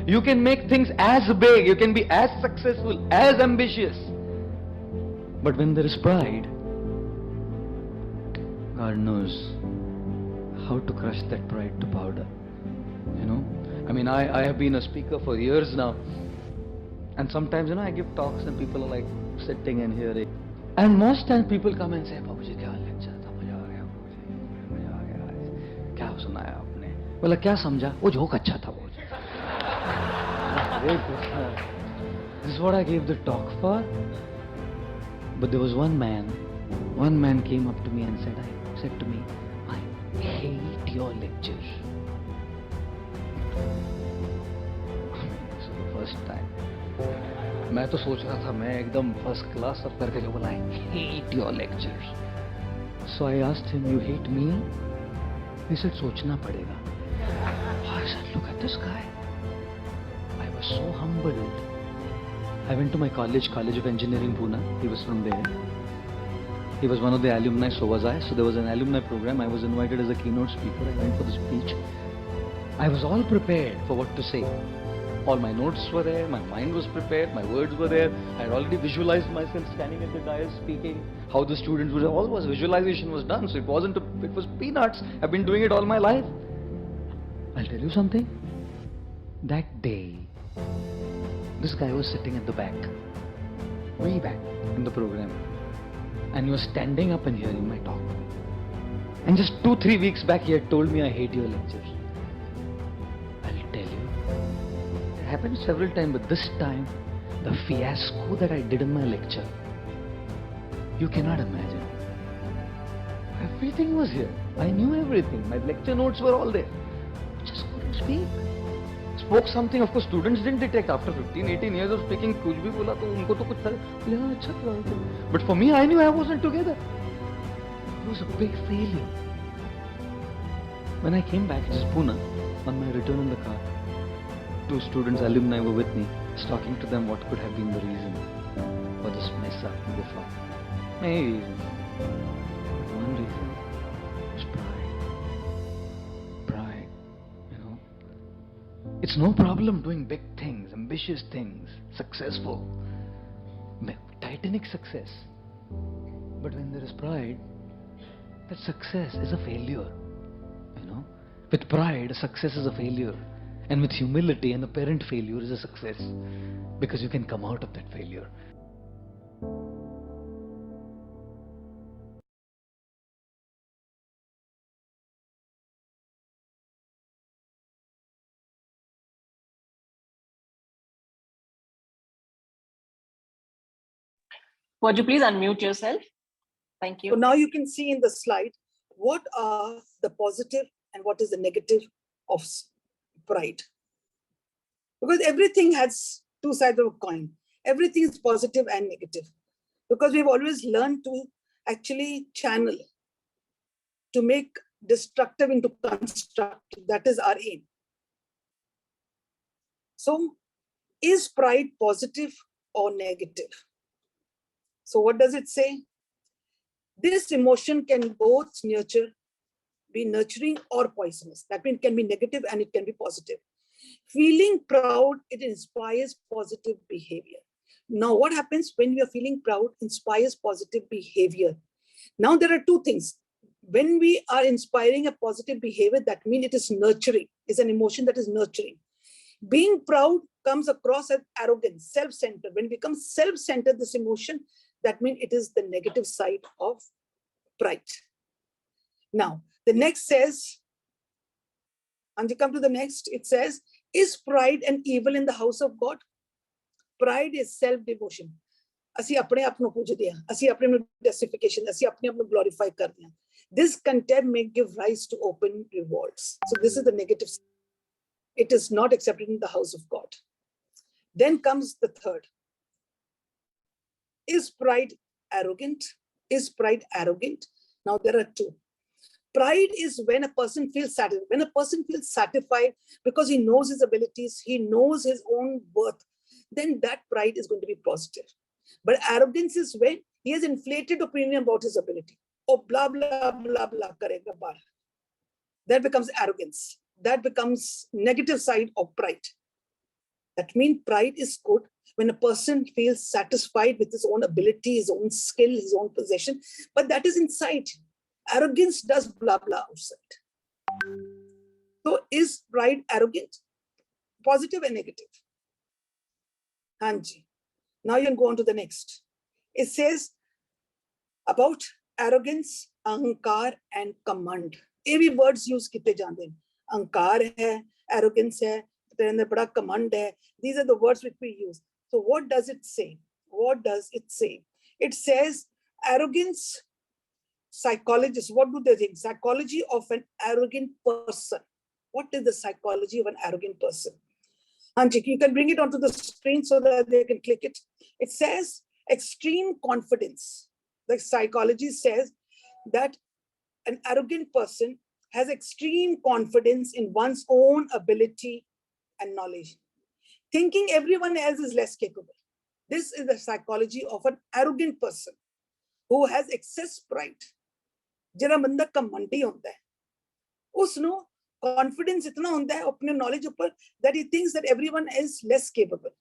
You can make things as big, you can be as successful, as ambitious. But when there is pride, God knows how to crush that pride to powder. You know? I mean, I have been a speaker for years now. And sometimes, I give talks and people are like sitting and hearing. And most times people come and say, Babuji, kya lecture tha? Maja aa gaya, Babuji. Maja aa gaya. Kya sunaya aapne? Bola, kya samjha? Wo joke acha tha, Babuji. Hare Krishna. This is what I gave the talk for. But there was one man came up to me and said to me, I hate your lecture. So the first time, मैं तो सोच रहा था मैं एकदम first class सब करके जो बोला, I hate your lectures. So I asked him, you hate me? He said, सोचना पड़ेगा. I said, look at this guy. I was so humbled. I went to my college of engineering, Pune. He was from there. He was one of the alumni, so was I. So there was an alumni program. I was invited as a keynote speaker. I went for the speech. I was all prepared for what to say. All my notes were there, my mind was prepared, my words were there. I had already visualized myself standing at the dais speaking, how the students would, all was visualization was done. So it was peanuts. I've been doing it all my life. I'll tell you something. That day, this guy was sitting at the back, way back in the program, and he was standing up and hearing my talk. And just 2-3 weeks back, he had told me, I hate your lectures. I'll tell you, it happened several times, but this time, the fiasco that I did in my lecture, you cannot imagine. Everything was here. I knew everything. My lecture notes were all there. I just couldn't speak. Spoke something, of course students didn't detect. After 15-18 years of speaking, कुछ भी बोला तो उनको तो कुछ था, हाँ अच्छा था. But for me, I knew I wasn't together. It was a big failure. When I came back to Pune, on my return in the car, 2 students, alumni were with me, just talking to them what could have been the reason for this mess up in the floor. Many reasons. But one reason was pride. It's no problem doing big things, ambitious things, successful, Titanic success. But when there is pride, that success is a failure. With pride, success is a failure. And with humility, an apparent failure is a success. Because you can come out of that failure. Would you please unmute yourself? Thank you. So now you can see in the slide what are the positive and what is the negative of pride. Because everything has 2 sides of a coin. Everything is positive and negative. Because we've always learned to actually channel, to make destructive into constructive. That is our aim. So is pride positive or negative? So what does it say? This emotion can both be nurturing or poisonous. That means it can be negative and it can be positive. Feeling proud, it inspires positive behavior. Now, what happens when we are feeling proud, inspires positive behavior? Now there are two things. When we are inspiring a positive behavior, that means it is nurturing, is an emotion that is nurturing. Being proud comes across as arrogance, self-centered. When it becomes self-centered, this emotion, that means it is the negative side of pride. Now, the next says, and you come to the next, it says, is pride an evil in the house of God? Pride is self-devotion. ਅਸੀਂ ਆਪਣੇ ਆਪ ਨੂੰ ਪੁੱਜਦੇ ਹਾਂ, ਅਸੀਂ ਆਪਣੇ ਨੂੰ justification, ਅਸੀਂ ਆਪਣੇ ਆਪ ਨੂੰ glorify ਕਰਦੇ ਹਾਂ. This contempt may give rise to open revolts. So this is the negative. It is not accepted in the house of God. Then comes the third. Is pride arrogant? Is pride arrogant? Now there are two. Pride is when a person feels satisfied. When a person feels satisfied because he knows his abilities, he knows his own worth, then that pride is going to be positive. But arrogance is when he has inflated opinion about his ability. Oh, blah, blah, blah, blah, karega bar. That becomes arrogance. That becomes negative side of pride. That means pride is good when a person feels satisfied with his own ability, his own skill, his own possession, but that is inside. Arrogance does blah, blah outside. So is pride arrogant? Positive and negative? Hanji. Now you can go on to the next. It says about arrogance, ahankar and command. Every words used kitte jande hain. Ahankar hai, arrogance hai, bada command hai. These are the words which we use. So what does it say? What does it say? It says arrogance, psychologists, what do they think? Psychology of an arrogant person. What is the psychology of an arrogant person? Anjik, you can bring it onto the screen so that they can click it. It says extreme confidence. The psychology says that an arrogant person has extreme confidence in one's own ability and knowledge, thinking everyone else is less capable. This is the psychology of an arrogant person who has excess pride. Jira banda kamandi hunda hai. Usno confidence itna hunda hai apne knowledge upar that he thinks that everyone is less capable.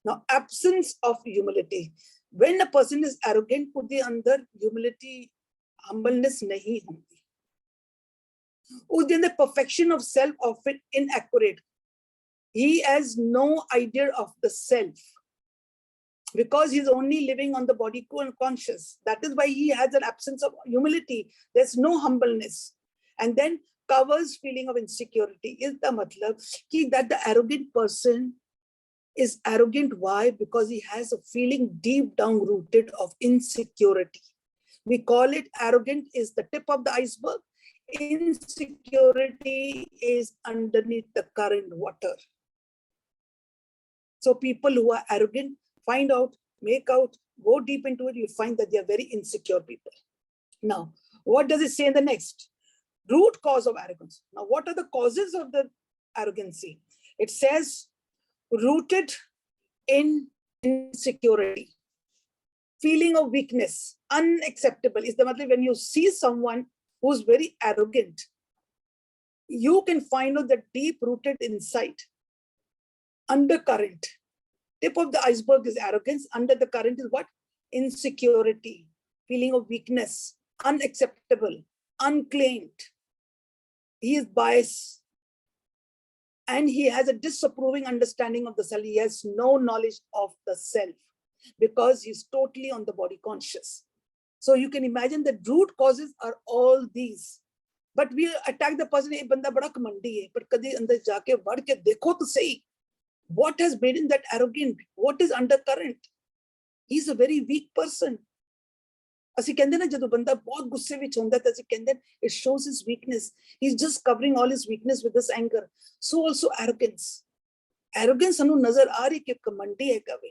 Now, absence of humility. When a person is arrogant, ude andar humility, humbleness nahi hondi. Ude andar perfection of self often inaccurate. He has no idea of the self because he's only living on the body conscious. That is why he has an absence of humility. There's no humbleness. And then covers feeling of insecurity. Is the matlab ki that the arrogant person is arrogant. Why? Because he has a feeling deep down rooted of insecurity. We call it arrogant is the tip of the iceberg. Insecurity is underneath the current water. So people who are arrogant, find out, make out, go deep into it, you find that they are very insecure people. Now, what does it say in the next? Root cause of arrogance. Now, what are the causes of the arrogancy? It says, rooted in insecurity, feeling of weakness, unacceptable. Is the matter when you see someone who's very arrogant, you can find out the deep rooted inside, undercurrent. Tip of the iceberg is arrogance. Under the current is what? Insecurity, feeling of weakness, unacceptable, unclaimed. He is biased. And he has a disapproving understanding of the self. He has no knowledge of the self because he's totally on the body conscious. So you can imagine the root causes are all these. But we attack the person, "Hey, banda bada kamandi hai." But kadi andar jaake bad ke dekho to sahi. What has made him that arrogant? What is undercurrent? He's a very weak person. ਅਸੀਂ ਕਹਿੰਦੇ ਨਾ ਜਦੋਂ ਬੰਦਾ ਬਹੁਤ ਗੁੱਸੇ ਵਿੱਚ ਹੁੰਦਾ ਤਾਂ ਅਸੀਂ ਕਹਿੰਦੇ it shows his weakness. He's just covering all his weakness with this anger. So also arrogance. Arrogance ਸਾਨੂੰ ਨਜ਼ਰ ਆ ਰਹੀ ਕਿ ਕਮੰਡੀ ਹੈਗਾ ਵੇ,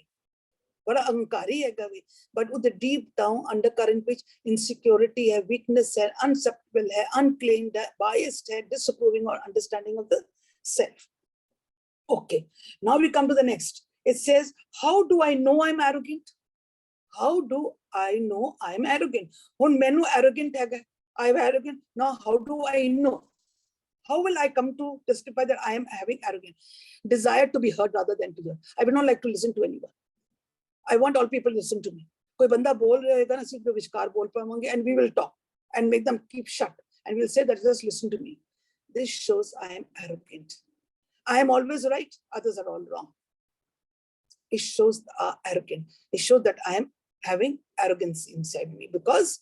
ਬੜਾ ਅਹੰਕਾਰੀ ਹੈਗਾ ਵੇ, but with the deep down undercurrent which insecurity है, weakness है, unacceptable है, unclaimed है, biased है, disapproving or understanding of the self. Okay, now we come to the next. It says, how do I know I'm arrogant? How do I know I'm arrogant? When menu arrogant hai, I'm arrogant. Now, how do I know? How will I come to testify that I am having arrogance? Desire to be heard rather than to hear. I would not like to listen to anyone. I want all people to listen to me. कोई बंदा बोल रहा होगा ना, सिर्फ विचार बोल पाएंगे, and we will talk and make them keep shut, and we'll say that just listen to me. This shows I am arrogant. I am always right, others are all wrong. It shows arrogant. It shows that I am having arrogance inside me because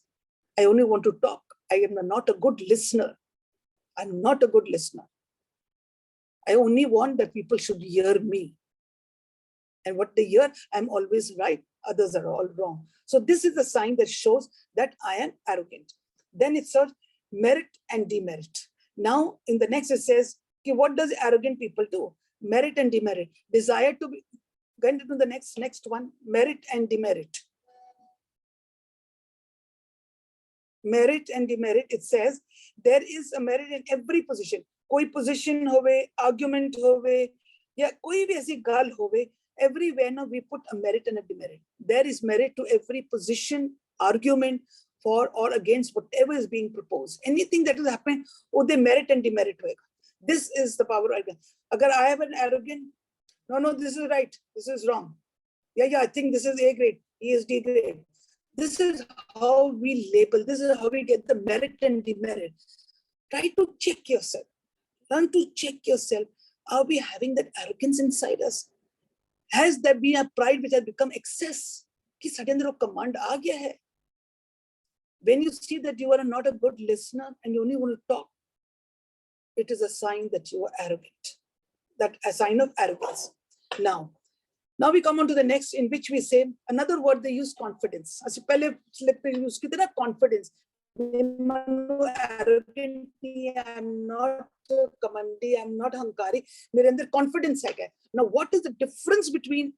I only want to talk. I am not a good listener. I'm not a good listener. I only want that people should hear me. And what they hear, I'm always right. Others are all wrong. So this is a sign that shows that I am arrogant. Then it says merit and demerit. Now in the next it says, okay, what does arrogant people do? Merit and demerit. Desire to be, going into the next one, merit and demerit. Merit and demerit, it says, there is a merit in every position. Koi position hove, argument hove, ya koi bhi aisi gal hove, everywhere now we put a merit and a demerit. There is merit to every position, argument, for or against whatever is being proposed. Anything that is happening, oh, they merit and demerit hoega. This is the power of arrogance. Agar I have an arrogant, no, this is right, this is wrong. Yeah, I think this is A grade, he is D grade. This is how we label, this is how we get the merit and demerit. Try to check yourself. Learn to check yourself. Are we having that arrogance inside us? Has there been a pride which has become excess? Ki sade andar wo command aa gaya hai. When you see that you are not a good listener and you only want to talk, it is a sign that you are arrogant. That a sign of arrogance. Now we come on to the next, in which we say another word they use, confidence. As pehle slip pe use ki na confidence. Arrogant, I'm not commandi, I'm not hankari. Mere andar confidence hai. Now what is the difference between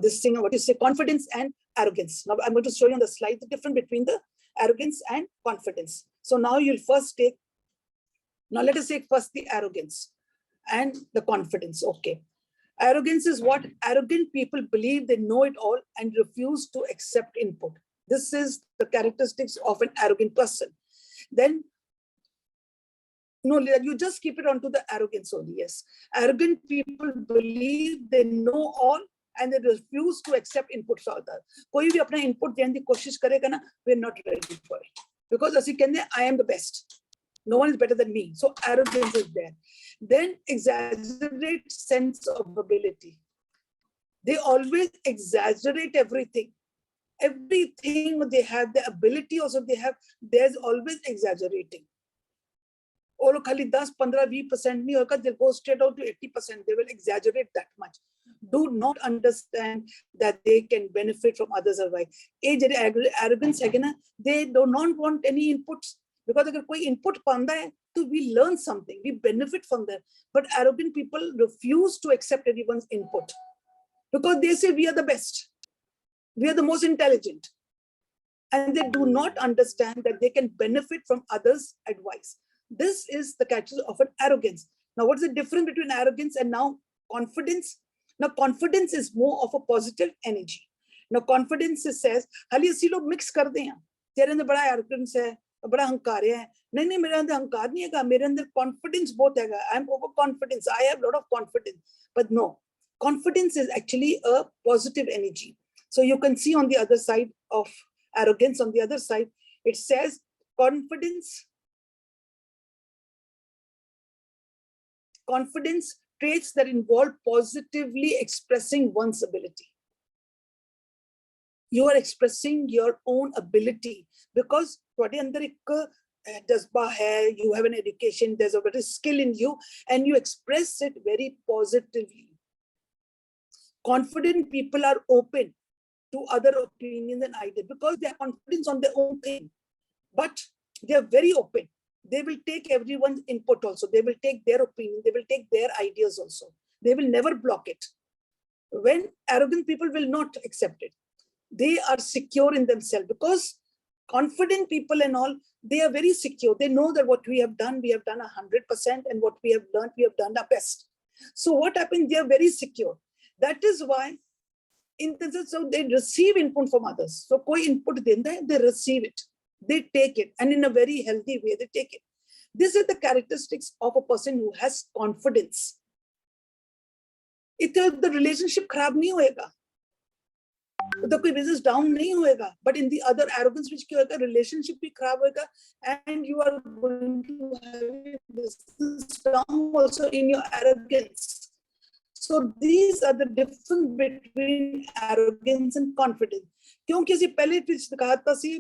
this thing, what you say, confidence and arrogance? Now I'm going to show you on the slide the difference between the arrogance and confidence. So now you'll first take, now let us take first the arrogance and the confidence. Okay. Arrogance is what? Arrogant people believe they know it all and refuse to accept input. This is the characteristics of an arrogant person. Then, no, you just keep it onto the arrogance only, yes. Arrogant people believe they know all and they refuse to accept input from others. Koi bhi apna input dene ki koshish karega na, we're not ready for it. Because asi kehte I am the best. No one is better than me. So arrogance is there. Then exaggerate sense of ability. They always exaggerate everything. Everything they have, the ability also they have, there's always exaggerating. Or khali 10, 15, 20% nahi hoga, they'll go straight out to 80%. They will exaggerate that much. Do not understand that they can benefit from others' advice. Arrogance, they do not want any inputs. Because if koi input panda hai, so we learn something, we benefit from that. But arrogant people refuse to accept anyone's input. Because they say we are the best. We are the most intelligent. And they do not understand that they can benefit from others' advice. This is the character of an arrogance. Now, what is the difference between arrogance and now confidence? Now, confidence is more of a positive energy. Now, confidence says, hali asi log mix kar de hain. Tere andar bada arrogance hai, bada hankar hai. Nahi, mere andar hankar nahi hai, mere andar confidence both hai. I am overconfidence. I have a lot of confidence. But no, confidence is actually a positive energy. So you can see on the other side of arrogance, on the other side, it says confidence traits that involve positively expressing one's ability. You are expressing your own ability because you have an education, there's a better skill in you, and you express it very positively. Confident people are open to other opinions and ideas because they have confidence on their own thing. But they are very open. They will take everyone's input also. They will take their opinion. They will take their ideas also. They will never block it. When arrogant people will not accept it, they are secure in themselves because confident people and all, they are very secure. They know that what we have done 100%, and what we have learned, we have done our best. So what happens? They are very secure. That is why so they receive input from others. So koi input denda hai, they receive it. They take it, and in a very healthy way, they take it. This is the characteristics of a person who has confidence. The relationship kharab nahi hoega. तो कोई business down नहीं होएगा, but in the other arrogance which क्या होगा, relationship भी खराब होएगा, and you are going to have business down also in your arrogance. So these are the difference between arrogance and confidence. क्योंकि ਅਸੀਂ ਪਹਿਲੇ ਵਿੱਚ ਦਿਖਾਤਾ ਸੀ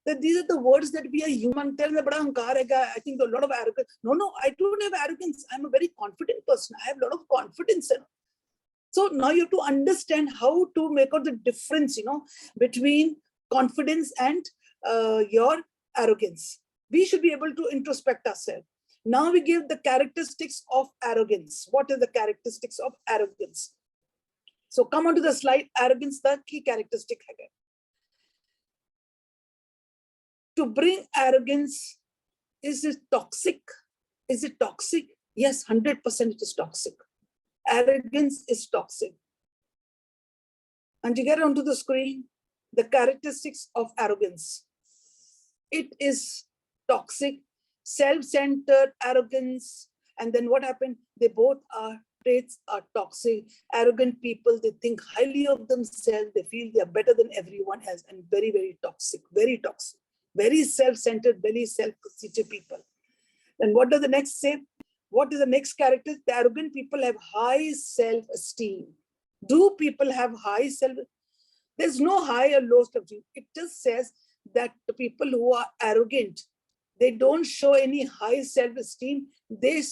that these are the words that we are human. Tell me, बड़ा अहंकार है. I think a lot of arrogance. No, I don't have arrogance. I'm a very confident person. I have a lot of confidence in. So now you have to understand how to make out the difference, between confidence and your arrogance. We should be able to introspect ourselves. Now we give the characteristics of arrogance. What are the characteristics of arrogance? So come onto the slide. Arrogance, the key characteristic. To bring arrogance, is it toxic? Is it toxic? Yes, 100% it is toxic. Arrogance is toxic. And you get onto the screen, the characteristics of arrogance. It is toxic, self-centered arrogance. And then what happened? They both are traits are toxic. Arrogant people, they think highly of themselves. They feel they are better than everyone else, and very, very toxic, very toxic, very self-centered, very self-conceited people. And what does the next say? What is the next character? The arrogant people have high self-esteem. Do people have high self? There's no high or low self-esteem. It just says that the people who are arrogant, they don't show any high self-esteem. They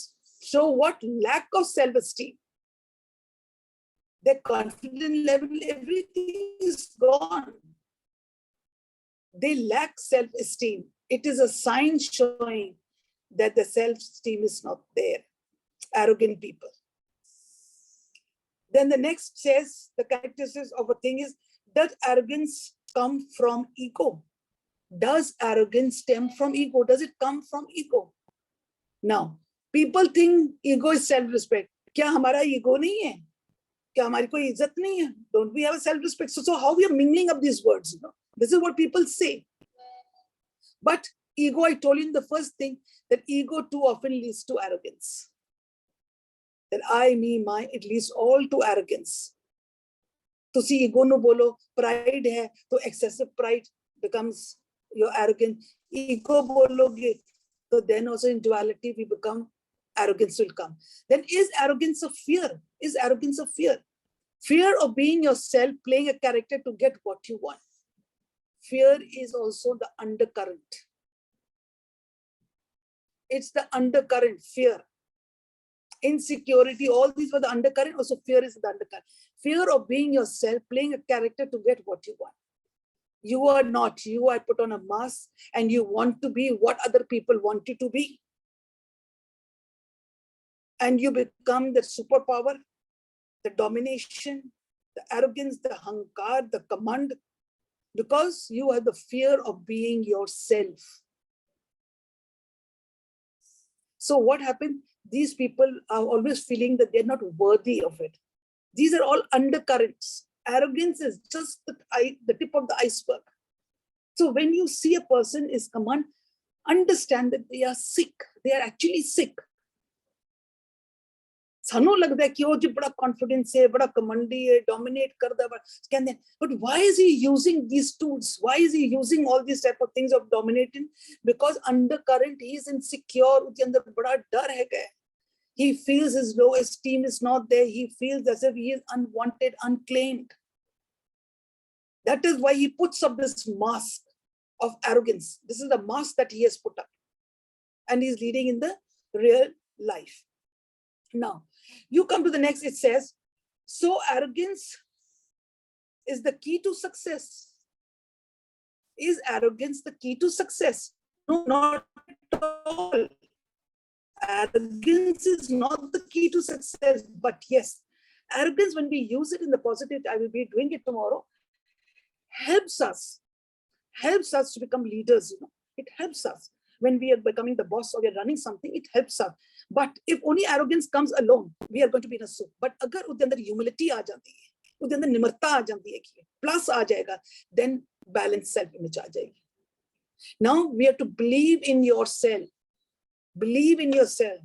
show what? Lack of self-esteem. Their confidence level, everything is gone. They lack self-esteem. It is a sign showing that the self-esteem is not there. Arrogant people. Then the next says the characteristics of a thing is, does arrogance come from ego? Does arrogance stem from ego? Does it come from ego? Now, people think ego is self-respect. क्या हमारा ego नहीं है? क्या हमारी कोई इज्जत नहीं है? Don't we have a self-respect? So how we are mingling up these words? This is what people say. But ego, I told you in the first thing, that ego too often leads to arrogance. That I, me, my, it leads all to arrogance. तुसी ego no bolo, pride है, तो excessive pride becomes your arrogance. Ego bologe, so then also in duality we become, arrogance will come. Then is arrogance a fear? Is arrogance a fear? Fear of being yourself, playing a character to get what you want. Fear is also the undercurrent. It's the undercurrent, fear. Insecurity, all these were the undercurrent. Also fear is the undercurrent. Fear of being yourself, playing a character to get what you want. You are not you. I put on a mask and you want to be what other people want you to be. And you become the superpower, the domination, the arrogance, the hankar, the command, because you have the fear of being yourself. So what happened? These people are always feeling that they're not worthy of it. These are all undercurrents. Arrogance is just the tip of the iceberg. So when you see a person is command, understand that they are sick. They are actually sick. सानू लगता है कि वो जी बड़ा confidence है, बड़ा कमांडी है, dominate करता है, कहते हैं, but why is he using these tools? Why is he using all these type of things of dominating? Because undercurrent he is insecure, उसके अंदर बड़ा डर है क्या? He feels his low esteem is not there. He feels as if he is unwanted, unclaimed. That is why he puts up this mask of arrogance. This is the mask that he has put up, and he is leading in the real life. Now, you come to the next, it says, so arrogance is the key to success. Is arrogance the key to success? No, not at all. Arrogance is not the key to success, but yes, arrogance, when we use it in the positive, I will be doing it tomorrow, helps us to become leaders. It helps us. When we are becoming the boss or we are running something, it helps us. But if only arrogance comes alone, we are going to be in a soup. But agar udhe andar humility aa jati hai, udhe andar nimrata aa jati hai, plus aa jayega, then balanced self-image aa jayegi. Now we have to believe in yourself. Believe in yourself.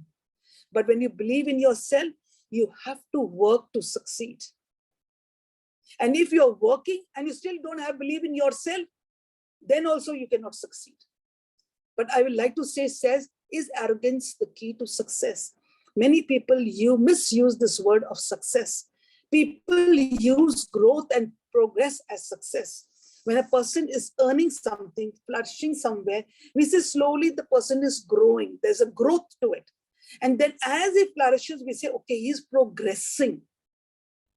But when you believe in yourself, you have to work to succeed. And if you're working and you still don't have belief in yourself, then also you cannot succeed. But I would like to say, is arrogance the key to success? Many people misuse this word of success. People use growth and progress as success. When a person is earning something, flourishing somewhere, we say slowly the person is growing. There's a growth to it. And then as he flourishes, we say, okay, he's progressing.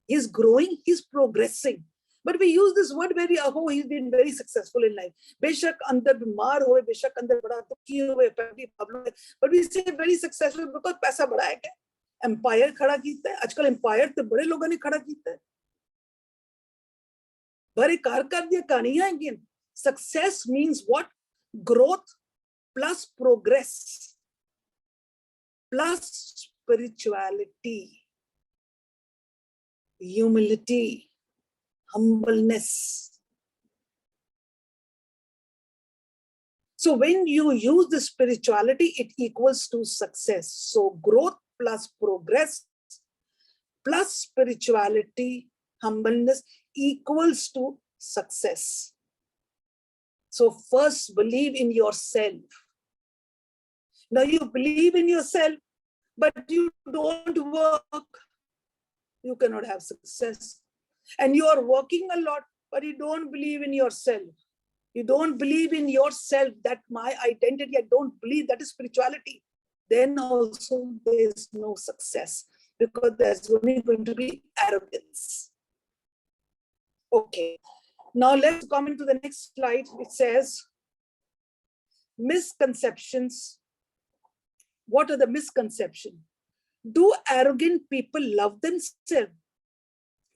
He's growing, he's progressing. But we use this word very, oh, he's been very successful in life. Beshak andar bimar hoye, beshak andar bada dukhi hoye, problem. But we say very successful because paisa bada hai. Empire khada kita hai. Ajkal empire te bade logon ne khada kita hai. Bade kar diya kahaniyan again. Success means what? Growth plus progress plus spirituality, humility, humbleness. So when you use the spirituality, it equals to success. So growth plus progress plus spirituality, humbleness equals to success. So first believe in yourself. Now you believe in yourself, but you don't work, you cannot have success. And you are working a lot, but you don't believe in yourself. You don't believe in yourself, that my identity, I don't believe, that is spirituality. Then also there is no success, because there's only going to be arrogance. Okay, now let's come into the next slide. It says, misconceptions. What are the misconceptions? Do arrogant people love themselves?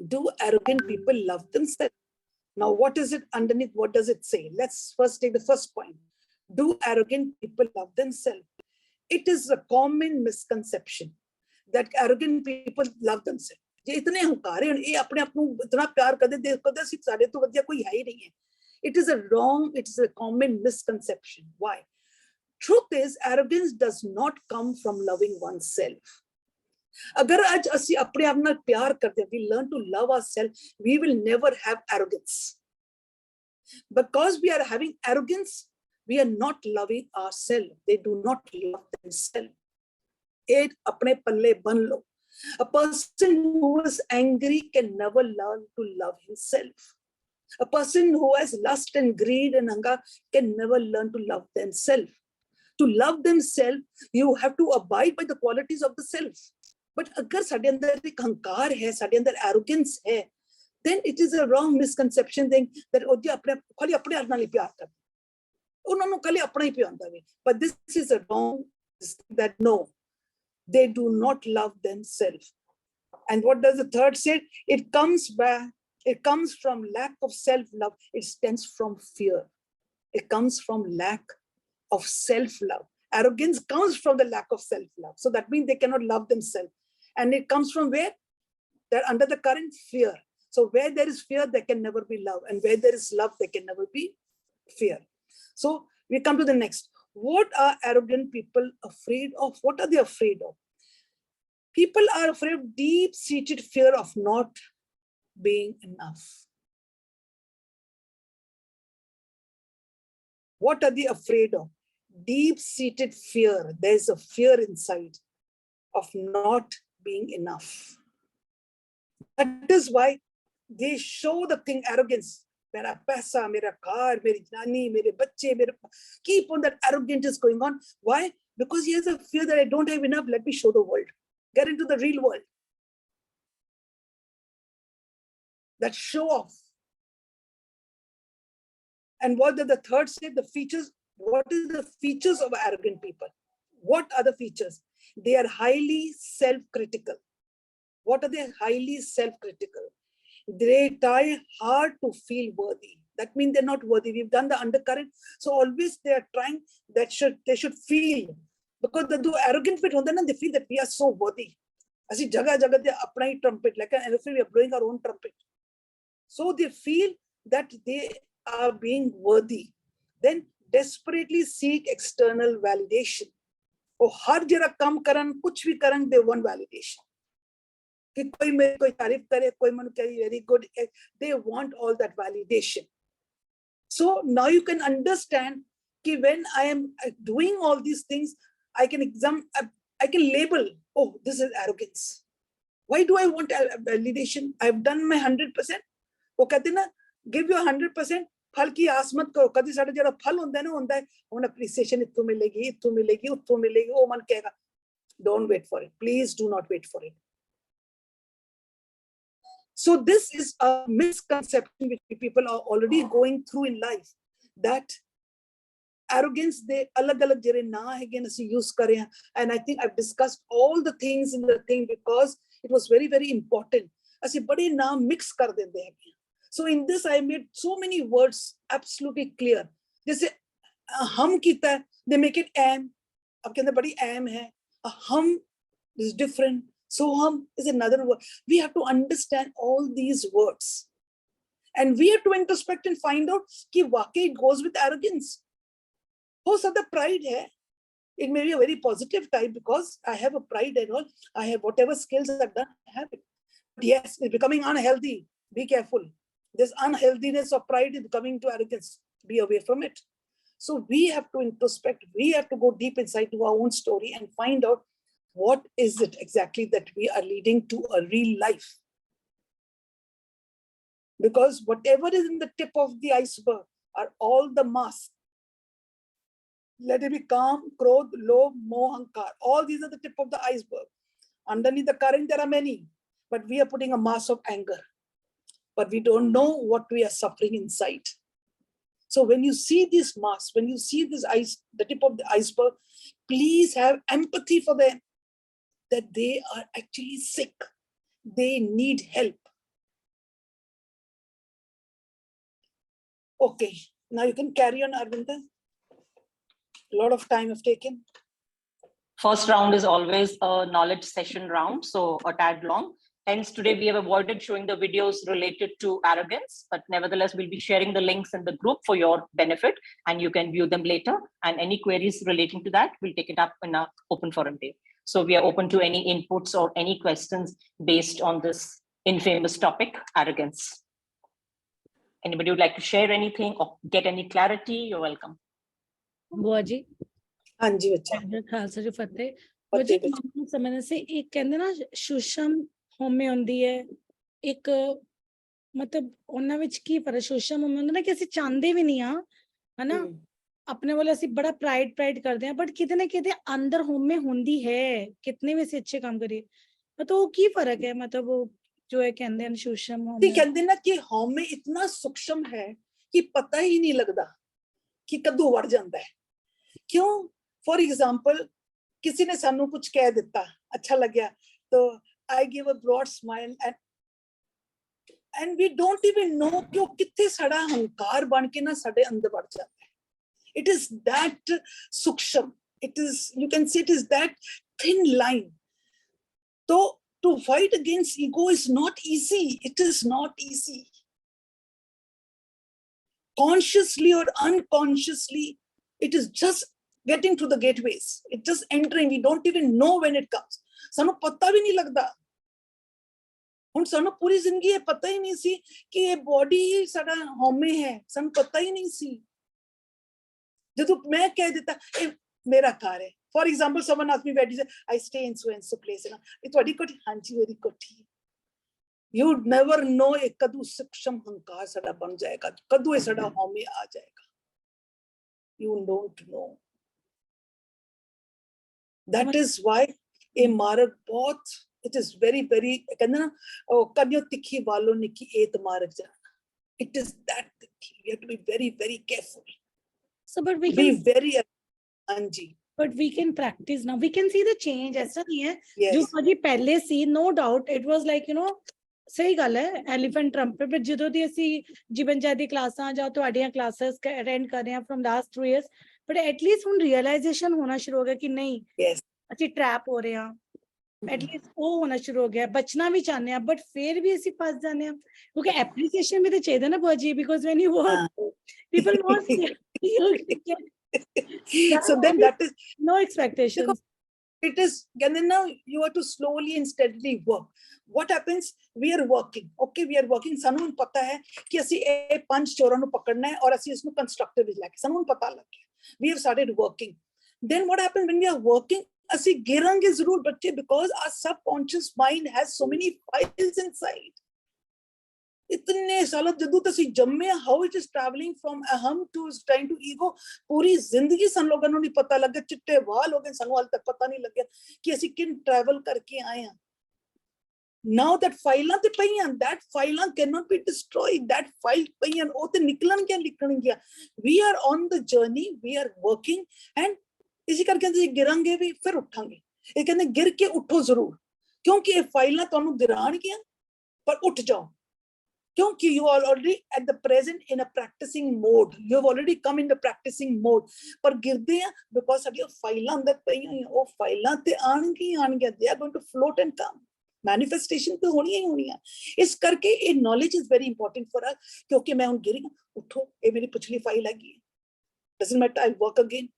Do arrogant people love themselves? Now, what is it underneath? What does it say? Let's first take the first point. Do arrogant people love themselves? It is a common misconception that arrogant people love themselves. It is a wrong, it is a common misconception. Why? Truth is, arrogance does not come from loving oneself. Agar aaj assi apne aap naal pyar karte, we learn to love ourselves, we will never have arrogance. Because we are having arrogance, we are not loving ourselves. They do not love themselves. Ek apne palle ban lo. A person who is angry can never learn to love himself. A person who has lust and greed and anger can never learn to love themselves. To love themselves, you have to abide by the qualities of the self. But agar sade andar ek ahankar hai, sade andar arrogance hai, then it is a wrong misconception thing that oh, khali apne aap naal hi pyar karte. Unhanu nu khali apna hi pyar hunda ve. But this is a wrong, that no, they do not love themselves. And what does the third say? It comes from lack of self-love. It stems from fear. It comes from lack of self-love. Arrogance comes from the lack of self-love. So that means they cannot love themselves. And it comes from where? They're under the current fear. So where there is fear, there can never be love. And where there is love, there can never be fear. So we come to the next. What are arrogant people afraid of? What are they afraid of? People are afraid of deep-seated fear of not being enough. What are they afraid of? Deep-seated fear. There's a fear inside of not being enough. That is why they show the thing arrogance. Mera paisa, mera car, meri nani, mere bacche, keep on that arrogance is going on. Why? Because he has a fear that I don't have enough. Let me show the world. Get into the real world. That show off. And what did the third say? The features. What is the features of arrogant people? What are the features? They are highly self-critical. What are they? Highly self-critical. They try hard to feel worthy. That means they're not worthy. We've done the undercurrent. So always they are trying that they should feel. Because the arrogant bit, they feel that we are so worthy. As jaga jaga they apply trumpet, like an elephant, we are blowing our own trumpet. So they feel that they are being worthy. Then desperately seek external validation. Oh, har jara kam karan, kuch bhi karan, they want validation. कि कोई मेरे कोई तारीफ करे, कोई मन कहे very good. They want all that validation. So now you can understand that when I am doing all these things, I can label, oh, this is arrogance. Why do I want validation? I've done my 100%. वो कहते ना, give your 100%. फल की आस मत करो. कभी साढ़े जरा फल होता है ना, होता है उन appreciation इतने मिलेगी, इतने मिलेगी, उतने मिलेगी, वो मन कहेगा. Don't wait for it. Please do not wait for it. So this is a misconception which people are already going through in life, that arrogance they alag-alag jere na again as use kare hain. And I think I've discussed all the things in the thing because it was very, very important. Asi bade naam mix kar dende hain. So in this I made so many words absolutely clear. Jaise hum kita hai, they make it am. Ab ke andar badi am hai. Hum is different. So hum is another word. We have to understand all these words. And we have to introspect and find out कि वाकई it goes with arrogance. हो सकता pride है. It may be a very positive type because I have a pride and all. I have whatever skills I've done, I have it. But yes, it's becoming unhealthy. Be careful. This unhealthiness of pride is becoming to arrogance. Be away from it. So we have to introspect. We have to go deep inside to our own story and find out what is it exactly that we are leading to a real life. Because whatever is in the tip of the iceberg are all the masks. Let it be calm, krodh, lobh, moh, ahankar. All these are the tip of the iceberg. Underneath the current, there are many. But we are putting a mask of anger. But we don't know what we are suffering inside. So when you see these masks, when you see this the tip of the iceberg, please have empathy for them. That they are actually sick. They need help. Okay, now you can carry on, Arvinda. A lot of time I've taken. First round is always a knowledge session round, so a tad long. Hence, today we have avoided showing the videos related to arrogance, but nevertheless, we'll be sharing the links in the group for your benefit, and you can view them later. And any queries relating to that, we'll take it up in our open forum day. So we are open to any inputs or any questions based on this infamous topic, arrogance. Anybody would like to share anything or get any clarity? You're welcome. बुआ जी हाँ जी बच्चा. खालसा जी फतेह. बुआ जी मामू समझने से एक कहते ना सुषम होमे ਹੁੰਦੀ ਹੈ ਇੱਕ ਮਤਲਬ ਉਹਨਾਂ ਵਿੱਚ ਕੀ ਫਰਕ ਸੁਸ਼ਮ ਹੋਮੇ ਹੁੰਦਾ ਨਾ ਕਿ ਅਸੀਂ ਚਾਹੁੰਦੇ ਵੀ ਨਹੀਂ ਆ ਹਨਾ ਆਪਣੇ ਵੱਲ ਅਸੀਂ ਬੜਾ ਪ੍ਰਾਈਡ ਕਰਦੇ ਆ ਬਟ ਕਿਤੇ ਨਾ ਕਿਤੇ ਅੰਦਰ ਹੋਮੇ ਹੁੰਦੀ ਹੈ ਕਿਤਨੇ ਵੀ ਅਸੀਂ ਅੱਛੇ ਕੰਮ ਕਰੀਏ ਤਾਂ ਉਹ ਕੀ ਫਰਕ ਹੈ ਮਤਲਬ ਉਹ ਜੋ ਹੈ ਕਹਿੰਦੇ ਹਨ ਸੁਸ਼ਮ ਹੋਮੇ ਤੇ ਕਹਿੰਦੇ ਨਾ ਕਿ ਹੋਮੇ ਇਤਨਾ ਸੂਖਮ ਹੈ ਕਿ ਪਤਾ ਹੀ ਨਹੀਂ ਲੱਗਦਾ ਕਿ ਕਦੋਂ ਵੜ ਜਾਂਦਾ ਹੈ ਕਿਉਂ ਫॉर एग्जांपल किसी ने सानू कुछ कह दिता अच्छा लग्या तो I give a broad smile and we don't even know कि कितने साड़ा हंकार बन के ना साड़े अंदर बढ़ जाता है. It is that सूक्ष्म. It is, you can see it is that thin line. So to fight against ego is not easy. It is not easy. Consciously or unconsciously, it is just getting to the gateways. It's just entering. We don't even know when it comes. सानू पता भी नहीं लगता. ਹੁਣ ਸਾਨੂੰ ਪੂਰੀ ਜ਼ਿੰਦਗੀ ਇਹ ਪਤਾ ਹੀ ਨਹੀਂ ਸੀ ਕਿ ਇਹ ਬੋਡੀ ਹੀ ਸਾਡਾ ਹੋਮੇ ਹੈ ਸਾਨੂੰ ਪਤਾ ਹੀ ਨਹੀਂ ਸੀ ਜਦੋਂ ਮੈਂ ਕਹਿ ਦਿੱਤਾ ਇਹ ਮੇਰਾ ਘਰ ਹੈ for example someone asked me where do I stay in so and so place ना ਇਹ ਤੁਹਾਡੀ ਕੋਠੀ ਹਾਂਜੀ ਮੇਰੀ ਕੋਠੀ ਯੂ ਨੈਵਰ ਨੋ ਇਹ ਕਦੋਂ ਸੂਖਮ ਹੰਕਾਰ ਸਾਡਾ ਬਣ ਜਾਏਗਾ ਕਦੋਂ ਇਹ ਸਾਡਾ ਹੋਮੇ ਆ ਜਾਏਗਾ you don't know that is why ਇਹ ਮਾਰਗ ਬਹੁਤ it is very very कहते ना कन्यो तिखी वालों निकी एत मार्ग जाना it is that तिखी you have to be very very careful so but we be can very anji but we can practice now we can see the change ऐसा नहीं है yes. जो अभी पहले सी no doubt it was like you know सही गल है elephant trump पे ਜਦੋਂ ਦੀ ਅਸੀਂ ਜੀਵਨ ਜਾਦੀ ਕਲਾਸਾਂ ਜਾਂ ਤੁਹਾਡੀਆਂ ਕਲਾसेस ਅਟੈਂਡ ਕਰ ਰਹੇ ਹਾਂ from last 3 years but at least ਹੁਣ realization ਹੋਣਾ ਸ਼ੁਰੂ ਹੋ ਗਿਆ ਕਿ ਨਹੀਂ yes ਅਸੀਂ trap ਹੋ ਰਹੇ ਹਾਂ एटलीस्ट वो होना शुरू हो गया बचना भी चाहते हैं बट फिर भी ऐसी फंस जाते हैं क्योंकि एप्रिसिएशन भी तो चाहिए ना बुआजी because when you work people want so then that is no expectations It is, now you have to slowly and steadily work. What happens? We are working. Okay, we are working. Sanu pata hai ki asi e panch choran nu pakadna hai aur asi isnu constructive is like. Sanu pata lag gaya. We have started working. Then what happens when we are working? Asi girange zarur bacche, because our subconscious mind has so many files inside. इतने साल जदों तसी जम्मे, how it is traveling from aham to trying to ego, पूरी जिंदगी सन लोगों ਨੂੰ नहीं पता लग गया, चिट्टे वाल हो गए, ਸਾਨੂੰ हाल तक पता नहीं लग गया कि ਅਸੀਂ किन travel करके आए हैं. Now that फाइलां ते पईयां, that फाइलां cannot be destroyed, that file पईयां, ਉਹ ਤੇ ਨਿਕਲਣ ਗਿਆ. We are on the journey, we are working, and इसी करके ਅਸੀਂ ਗਿਰਾਂਗੇ ਵੀ ਫਿਰ ਉੱਠਾਂਗੇ. ਇਹ ਕਹਿੰਦੇ ਗਿਰ ਕੇ ਉੱਠੋ ਜ਼ਰੂਰ, ਕਿਉਂਕਿ ਇਹ ਫਾਈਲਾਂ ਤੁਹਾਨੂੰ ਗਿਰਾਣਗੀਆਂ, ਪਰ ਉੱਠ ਜਾਓ. Kyunki you are already at the present in a practicing mode. You have already come in the practicing mode. Par girde hain because sadio failan andar payiyan hain, oh failan te aangiyan, they are going to float and come. Manifestation to honi hi honi hai. Is karke a knowledge is very important for us. Kyunki main hun giri, utho, ye meri pichli file hai. Doesn't matter, I'll work again.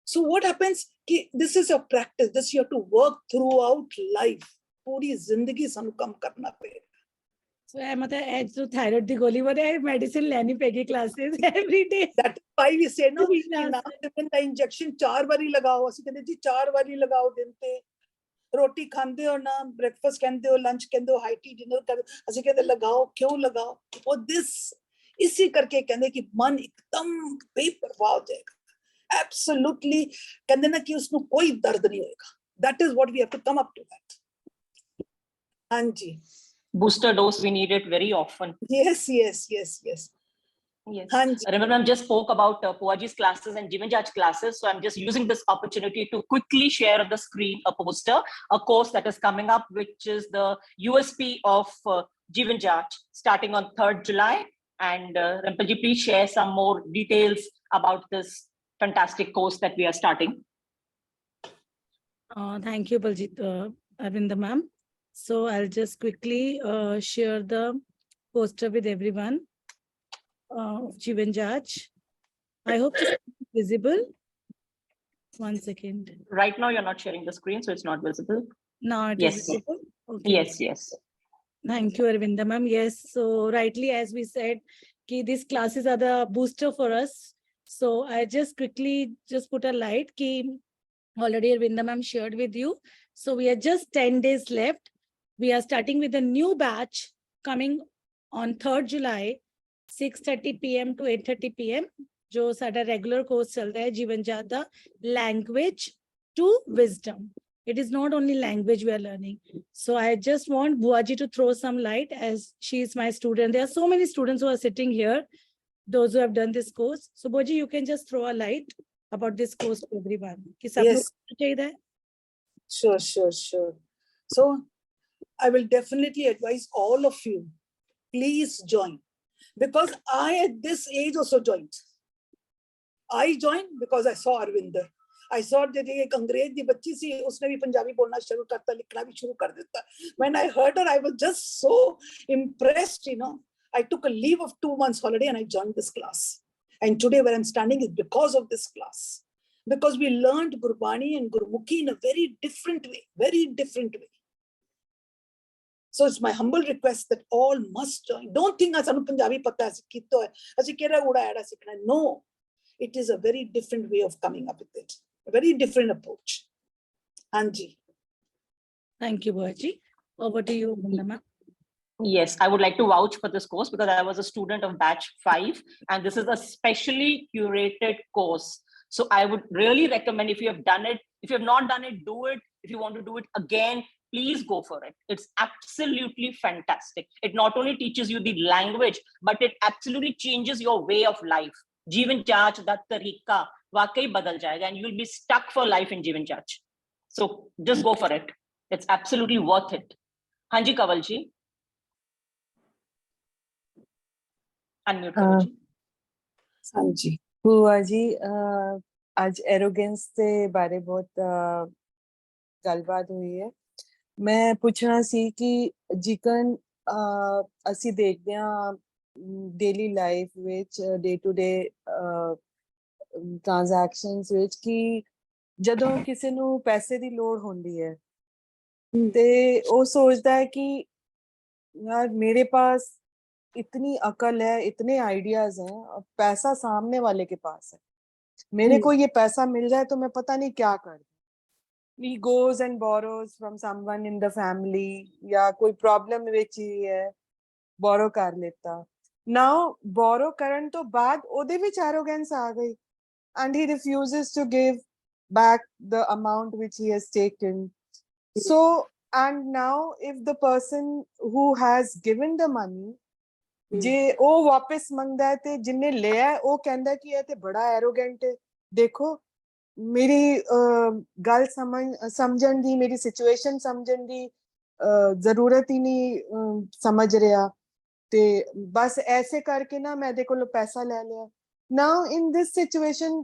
So what happens? Ki this is a practice. This you have to work throughout life. Puri zindagi sanu kam karna payega. So मतलब as तो thyroid दी गोली बोले medicine लेनी Peggy classes every day. That is why we say no, the injection 4 बारी लगाओ. ਅਸੀਂ ਕਹਿੰਦੇ ਜੀ 4 ਵਾਰੀ ਲਗਾਓ ਦਿਨ ਤੇ. ਰੋਟੀ ਖਾਂਦੇ ਹੋ ਨਾ, ਬ੍ਰੇਕਫਾਸਟ ਕਹਿੰਦੇ ਹੋ, ਲੰਚ ਕਹਿੰਦੇ ਹੋ, ਹਾਈ ਟੀ ਡਿਨਰ ਕਰਦੇ, ਅਸੀਂ ਕਹਿੰਦੇ ਲਗਾਓ. ਕਿਉਂ ਲਗਾਓ? ਉਹ ਦਿਸ ਇਸੇ ਕਰਕੇ ਕਹਿੰਦੇ ਕਿ ਮਨ ਇੱਕਦਮ ਬੇਪਰਵਾਹ ਹੋ ਜਾਏਗਾ. ਐਬਸੋਲੂਟਲੀ ਕਹਿੰਦੇ ਨਾ ਕਿ ਉਸ ਨੂੰ ਕੋਈ ਦਰਦ ਨਹੀਂ ਹੋਏਗਾ. That is what we have to come up to that. ਹਾਂਜੀ. Booster dose, we need it very often. Yes. Yes. Remember, I just spoke about Puaji's classes and Jivan Jaj classes. So I'm just using this opportunity to quickly share on the screen a poster, a course that is coming up, which is the USP of Jivan Jaj, starting on 3rd July. And Rampalji, please share some more details about this fantastic course that we are starting. Thank you, Baljit, Arvinda ma'am. So I'll just quickly share the poster with everyone of Jivan Jaj. I hope it's visible. One second. Right now, you're not sharing the screen, so it's not visible. Now it is visible. Okay. Yes. Thank you, Arvinda ma'am. Yes, so rightly, as we said, these classes are the booster for us. So I just quickly put a light. Already Arvinda ma'am shared with you. So we are just 10 days left. We are starting with a new batch coming on 3rd July, 6:30 p.m. to 8:30 p.m. जो साडा regular course चल रहा है जीवन जात दा language to wisdom. It is not only language we are learning. So I just want Buaji to throw some light, as she is my student. There are so many students who are sitting here, those who have done this course. So Buaji, you can just throw a light about this course to everyone. Yes. Sure. So I will definitely advise all of you, please join, because I at this age also joined. I joined because I saw Arvinder. I saw that एक अंग्रेज दी बच्ची सी, उसने भी पंजाबी बोलना शुरू करता, लिखना भी शुरू कर देता. When I heard her, I was just so impressed, I took a leave of 2 months holiday and I joined this class. And today where I'm standing is because of this class. Because we learned Gurbani and Gurmukhi in a very different way. So it's my humble request that all must join. Don't think asanu Punjabi pata hai, kitto hai, asi kera uda aida sikhna. No, it is a very different way of coming up with it. A very different approach. Anji. Thank you, Buaji. Over to you, Mama. Yes, I would like to vouch for this course because I was a student of batch 5, and this is a specially curated course. So I would really recommend, if you have done it, if you have not done it, do it. If you want to do it again, please go for it. It's absolutely fantastic. It not only teaches you the language, but it absolutely changes your way of life. Jivan Jaj, that tarika, wakai badal jayega, and you'll be stuck for life in Jivan Jaj. So just go for it. It's absolutely worth it. Hanji Kavalji. Unmute Kavalji. Hanji. Buaji, आज arrogance के बारे बहुत गलबात हुई है. मैं पूछना सी कि जिकन ਅਸੀਂ ਦੇਖਦੇ ਹਾਂ ਡੇਲੀ ਲਾਈਫ ਵਿੱਚ ਡੇ ਟੂ ਡੇ ਟ੍ਰਾਂਜੈਕਸ਼ਨਸ ਵਿੱਚ ਕਿ ਜਦੋਂ ਕਿਸੇ ਨੂੰ ਪੈਸੇ ਦੀ ਲੋੜ ਹੁੰਦੀ ਹੈ ਤੇ ਉਹ ਸੋਚਦਾ ਹੈ ਕਿ यार मेरे पास इतनी अकल है, इतने आइडियाज हैं और पैसा सामने वाले के पास है, मेरे को ये पैसा मिल जाए तो मैं पता नहीं क्या कर दूं। He goes and borrows from someone in the family या कोई प्रॉब्लम ਵਿੱਚ ਹੀ ਹੈ borrow ਕਰ लेता। now borrow ਕਰਨ ਤੋਂ ਬਾਅਦ ਉਹਦੇ ਵਿੱਚ arrogance ਆ ਗਈ and he refuses to give back the amount which he has taken. So and now if the person who has given the money ਜੇ ਉਹ ਵਾਪਸ ਮੰਗਦਾ ਹੈ ਤੇ ਜਿੰਨੇ ਲਿਆ ਉਹ ਕਹਿੰਦਾ ਕਿ ਇਹ ਤੇ ਬੜਾ ਐਰੋਗੈਂਟ ਹੈ, ਦੇਖੋ ਮੇਰੀ ਗੱਲ ਸਮਝਣ ਦੀ, ਮੇਰੀ ਸਿਚੁਏਸ਼ਨ ਸਮਝਣ ਦੀ ਜ਼ਰੂਰਤ ਹੀ ਨਹੀਂ ਸਮਝ ਰਿਹਾ ਤੇ ਬਸ ਐਸੇ ਕਰਕੇ ਨਾ ਮੈਂ ਇਹਦੇ ਕੋਲੋਂ ਪੈਸਾ ਲੈ ਲਿਆ। now in this situation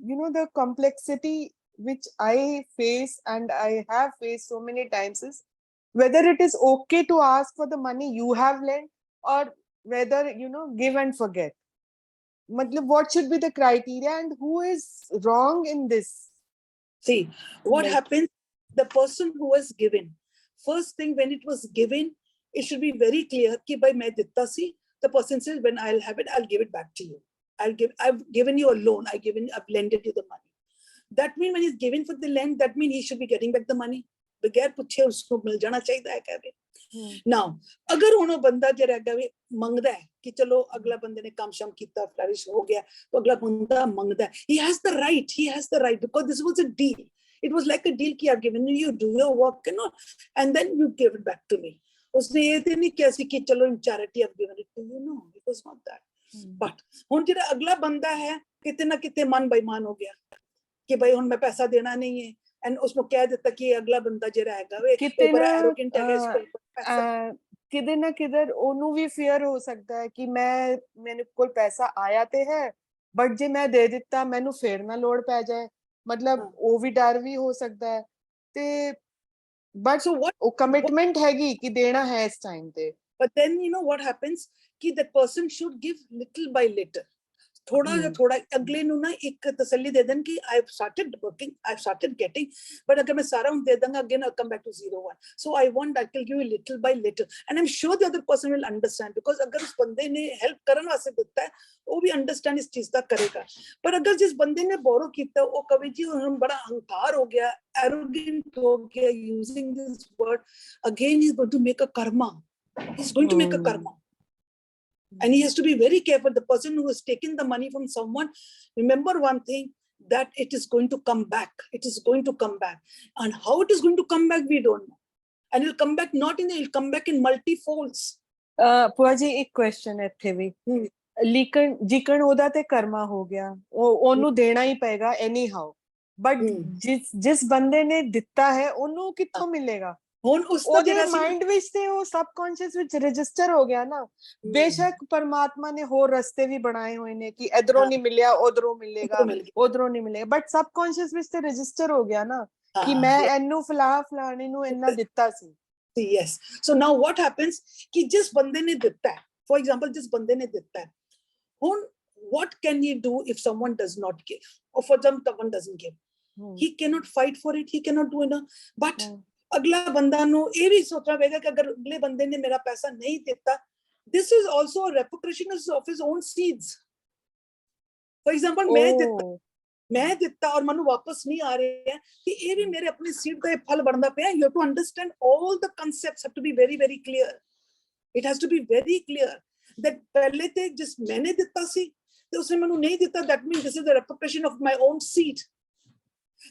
you know the complexity which I face and I have faced so many times is whether it is okay to ask for the money you have lent or whether you know give and forget. Matlab, what should be the criteria and who is wrong in this? See, what Like- happens, the person who was given, first thing when it was given, it should be very clear ki bhai main ditta si, the person says when I'll have it, I'll give it back to you. I've given you a loan, I've lended you the money. That means when he's giving for the lend, that means he should be getting back the money. बगैर पूछे उसको मिल जाना चाहिए है कहते। now अगर उन्होंने बंदा जो रहेगा वे मंगदा है कि चलो अगला बंदे ने काम शाम किया, फ्लरिश हो गया, तो अगला बंदा मंगदा है, he has the right because this was a deal. It was like a deal कि I've given you, do your work, you know, and then you give it back to me. उसने ये तो नहीं किया कि चलो in charity I've given it to you, no, it was not that. but हुन जिहड़ा अगला बंदा है किते ना किते मन बेईमान हो गया कि भाई हुन मैं पैसा देना नहीं है, एंड उसको कह देता कि अगला बंदा जो रहेगा वे किते बड़ा ना एरोगेंट है, इसको पैसा ਕਿਤੇ ਨਾ ਕਿਧਰ ਉਹਨੂੰ ਵੀ ਫੀਅਰ ਹੋ ਸਕਦਾ ਹੈ ਕਿ ਮੇਰੇ ਕੋਲ ਪੈਸਾ ਆਇਆ ਤੇ ਹੈ ਬਟ ਜੇ ਮੈਂ ਦੇ ਦਿੱਤਾ ਮੈਨੂੰ ਫੇਰ ਨਾ ਲੋੜ ਪੈ ਜਾਏ, ਮਤਲਬ ਉਹ ਵੀ ਡਰ ਵੀ ਹੋ ਸਕਦਾ ਹੈ ਤੇ ਬਟ so what ਉਹ ਕਮਿਟਮੈਂਟ ਹੈਗੀ ਕਿ ਦੇਣਾ ਹੈ ਇਸ ਟਾਈਮ ਤੇ। but then you know what happens कि that person should give little by little, थोड़ा जा थोड़ा अगले नु ना एक तसल्ली दे देन कि I've started working, I've started getting, but अगर मैं सारा उन दे दूंगा again I'll come back to 0-1. So I want I will give you little by little and I'm sure the other person will understand because अगर उस बंदे ने help करने वास्ते देता है वो भी understand इस चीज का करेगा। पर अगर जिस बंदे ने borrow किया वो कभी जी हम बड़ा अहंकार हो गया, arrogant हो गया, using this word again he's going to make a karma, he's going to make a karma. And he has to be very careful. The person who has taken the money from someone, remember one thing, that it is going to come back. It is going to come back. And how it is going to come back, we don't know. And it will come back not in, it will come back in multi-folds. ਭੂਆ ਜੀ ਇੱਕ question ਇੱਥੇ ਵੀ ਲੀਕਨ ਜਿਕਣ ਉਹਦਾ ਤੇ ਕਰਮਾ ਹੋ ਗਿਆ ਉਹਨੂੰ ਦੇਣਾ ਹੀ ਪਏਗਾ ਐਨੀ ਹਾਊ ਬਟ ਜਿਸ ਬੰਦੇ ਨੇ ਦਿੱਤਾ ਹੈ ਉਹਨੂੰ ਕਿੱਥੋਂ ਮਿਲੇਗਾ? ਹੁਣ ਉਸ ਦਾ ਉਹਦੇ ਜਿਹੜਾ ਮਾਈਂਡ ਵਿੱਚ ਤੇ ਉਹ ਸਬਕੌਂਸ਼ੀਅਸ ਵਿੱਚ ਰਜਿਸਟਰ ਹੋ ਗਿਆ ਨਾ। ਬੇਸ਼ੱਕ ਪਰਮਾਤਮਾ ਨੇ ਹੋਰ ਰਸਤੇ ਵੀ ਬਣਾਏ ਹੋਏ ਨੇ ਕਿ ਇਧਰੋਂ ਨਹੀਂ ਮਿਲਿਆ ਉਧਰੋਂ ਮਿਲੇਗਾ, ਉਧਰੋਂ ਨਹੀਂ ਮਿਲੇਗਾ, ਬਟ ਸਬਕੌਂਸ਼ੀਅਸ ਵਿੱਚ ਤੇ ਰਜਿਸਟਰ ਹੋ ਗਿਆ ਨਾ ਕਿ ਮੈਂ ਇਹਨੂੰ ਫਲਾਣੇ ਨੂੰ ਇੰਨਾ ਦਿੱਤਾ ਸੀ। yes, so now what happens कि जिस बंदे ने दिता है, for example जिस बंदे ने दिता है, ਹੁਣ what can he do if someone does not give or for them someone doesn't give? He cannot fight for it, he cannot do enough, but ਅਗਲਾ ਬੰਦਾ ਨੂੰ ਇਹ ਵੀ ਸੋਚਣਾ ਪਏਗਾ ਕਿ ਅਗਰ ਅਗਲੇ ਬੰਦੇ ਨੇ ਮੇਰਾ ਪੈਸਾ ਨਹੀਂ ਦਿੱਤਾ, this is also a repercussion of his own seeds. For example ਮੈਂ ਦਿੱਤਾ ਔਰ ਮੈਨੂੰ ਵਾਪਸ ਨਹੀਂ ਆ ਰਿਹਾ ਹੈ ਕਿ ਇਹ ਵੀ ਮੇਰੇ ਆਪਣੇ ਸੀਡ ਦਾ ਫਲ ਬਣਦਾ ਪਿਆ। You have to understand all the concepts have to be very very clear. It has to be very clear that ਪਹਿਲੇ ਤੇ ਜਿਸ ਮੈਨੇ ਦਿੱਤਾ ਸੀ ਤੇ ਉਸਨੇ ਮੈਨੂੰ ਨਹੀਂ ਦਿੱਤਾ, that means this is the repercussion of my own seed.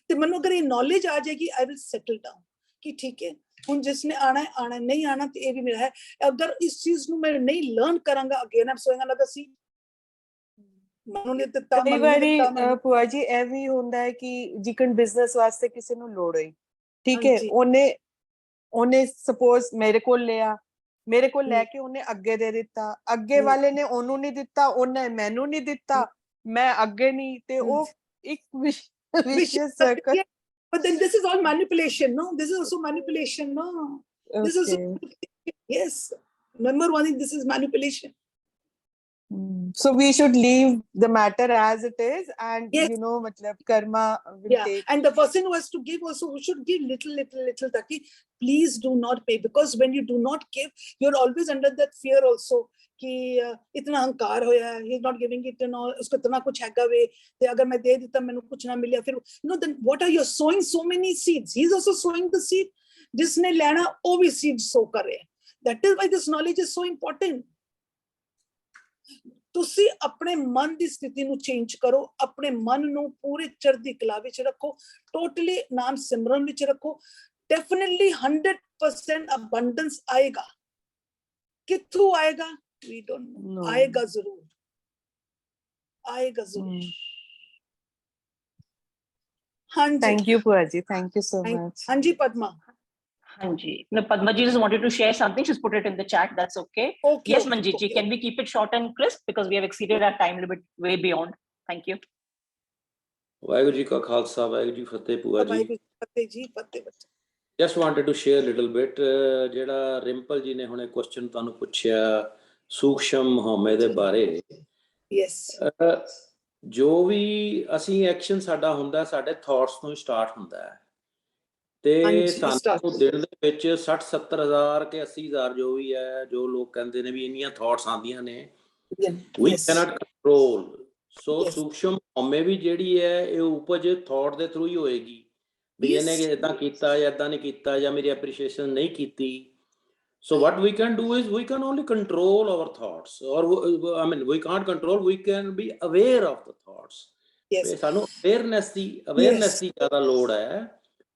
ਤੇ ਮੈਨੂੰ ਅਗਰ ਇਹ knowledge ਆ ਜਾਏਗੀ I will settle down कि ठीक है ਹੁਣ जिसने आना है आना, नहीं आना तो ये भी मेरा है। अगर इस चीज ਨੂੰ मैं नहीं learn ਕਰਾਂਗਾ again I'm sowing another seed. ਮੈਨੂੰ ਨਹੀਂ ਦਿੱਤਾ ਕਈ ਵਾਰੀ ਭੂਆ ਜੀ ਇਹ ਵੀ ਹੁੰਦਾ ਹੈ ਕਿ ਜਿਕਣ ਬਿਜ਼ਨਸ ਵਾਸਤੇ ਕਿਸੇ ਨੂੰ ਲੋੜ ਹੋਈ, ਠੀਕ ਹੈ, ਉਹਨੇ ਸਪੋਜ਼ ਮੇਰੇ ਕੋਲ ਲਿਆ, ਮੇਰੇ ਕੋਲ ਲੈ ਕੇ ਉਹਨੇ ਅੱਗੇ ਦੇ ਦਿੱਤਾ, ਅੱਗੇ ਵਾਲੇ ਨੇ ਉਹਨੂੰ ਨਹੀਂ ਦਿੱਤਾ, ਉਹਨੇ ਮੈਨੂੰ ਨਹੀਂ ਦਿੱਤਾ, ਮੈਂ ਅੱਗੇ ਨਹੀਂ, ਤੇ ਉਹ ਇੱਕ vicious circle. But then this is all manipulation, no? This is also manipulation, no? This is yes. Number one, this is manipulation. So we should leave the matter as it is, and Yes. you know, matlab karma will Yeah, take. and the person who has to give also who should give little taki please do not pay, because when you do not give you're always under that fear also कि इतना अहंकार होया है, he is not giving it, you know, उसको इतना कुछ हैगा वे, ते अगर मैं दे देता मैंने कुछ ना मिलिया, फिर you know, then what are you sowing so many seeds? He is also sowing the seed, जिसने लेना वो भी seed sow कर रहे हैं. That is why this knowledge is so important. ਤੁਸੀਂ ਆਪਣੇ ਮਨ ਦੀ ਸਥਿਤੀ ਨੂੰ ਚੇਂਜ ਕਰੋ, ਆਪਣੇ ਮਨ ਨੂੰ ਪੂਰੇ ਚੜ੍ਹਦੀ ਕਲਾ ਵਿੱਚ ਰੱਖੋ, ਟੋਟਲੀ ਨਾਮ ਸਿਮਰਨ ਵਿੱਚ ਰੱਖੋ, ਡੈਫੀਨਿਟਲੀ 100% ਅਬੰਡੈਂਸ ਆਏਗਾ. ਕਿੱਥੋਂ ਆਏਗਾ ਵੀ ਡੋਨਟ ਨੋ, ਆਏਗਾ ਜ਼ਰੂਰ, ਆਏਗਾ ਜ਼ਰੂਰ. ਹਾਂਜੀ, Thank you, Puaji. Thank you so much. ਹਾਂਜੀ Padma. Hanji. No, Padma ji just wanted to share something. She's put it in the chat. That's okay. Okay, Yes, okay, Manjit ji, okay. can we keep it short and crisp because we have exceeded our time limit way beyond. Thank you. Waheguru ji ਕਾ ਖਾਲਸਾ ਵਾਹਿਗੁਰੂ ਜੀ ਫਤਿਹ ਭੂਆ ਜੀ ਫਤਿਹ ਜੀ, ਫਤਿਹ ਬੱਚੇ. Just wanted to share little bit ਜਿਹੜਾ ਰਿੰਪਲ ਜੀ ਨੇ ਹੁਣੇ ਕੁਐਸਚਨ ਤੁਹਾਨੂੰ ਪੁੱਛਿਆ ਸੂਖਸ਼ਮ ਹਉਮੈ ਦੇ ਬਾਰੇ ਯੈਸ ਜੋ ਵੀ ਅਸੀਂ ਐਕਸ਼ਨ ਸਾਡਾ ਹੁੰਦਾ ਸਾਡੇ ਥਾਟਸ ਤੋਂ ਸਟਾਰਟ ਹੁੰਦਾ ਹੈ ਤੇ ਸਾਨੂੰ ਦਿਨ ਦੇ ਵਿੱਚ 60-70 ਹਜ਼ਾਰ ਕਿ 80 ਹਜ਼ਾਰ ਜੋ ਵੀ ਹੈ ਜੋ ਲੋਕ ਕਹਿੰਦੇ ਨੇ ਵੀ ਇੰਨੀਆਂ ਥਾਟਸ ਆਉਂਦੀਆਂ ਨੇ ਵੀ ਕੈਨਟ ਕੰਟਰੋਲ ਸੋ ਸੂਖਸ਼ਮ ਹਉਮੈ ਵੀ ਜਿਹੜੀ ਹੈ ਇਹ ਉਪਜ ਥਾਟ ਦੇ ਥਰੂ ਹੀ ਹੋਏਗੀ ਵੀ ਇਹਨੇ ਇਦਾਂ ਕੀਤਾ ਜਾਂ ਇਦਾਂ ਨਹੀਂ ਕੀਤਾ ਜਾਂ ਮੇਰੀ ਐਪਰੀਸ਼ੀਏਸ਼ਨ ਨਹੀਂ ਕੀਤੀ so what we can do is we can only control our thoughts or I mean we can't control, we can be aware of the thoughts. Yes, ਸਾਨੂੰ awareness ਦੀ ਜ਼ਿਆਦਾ ਲੋੜ ਹੈ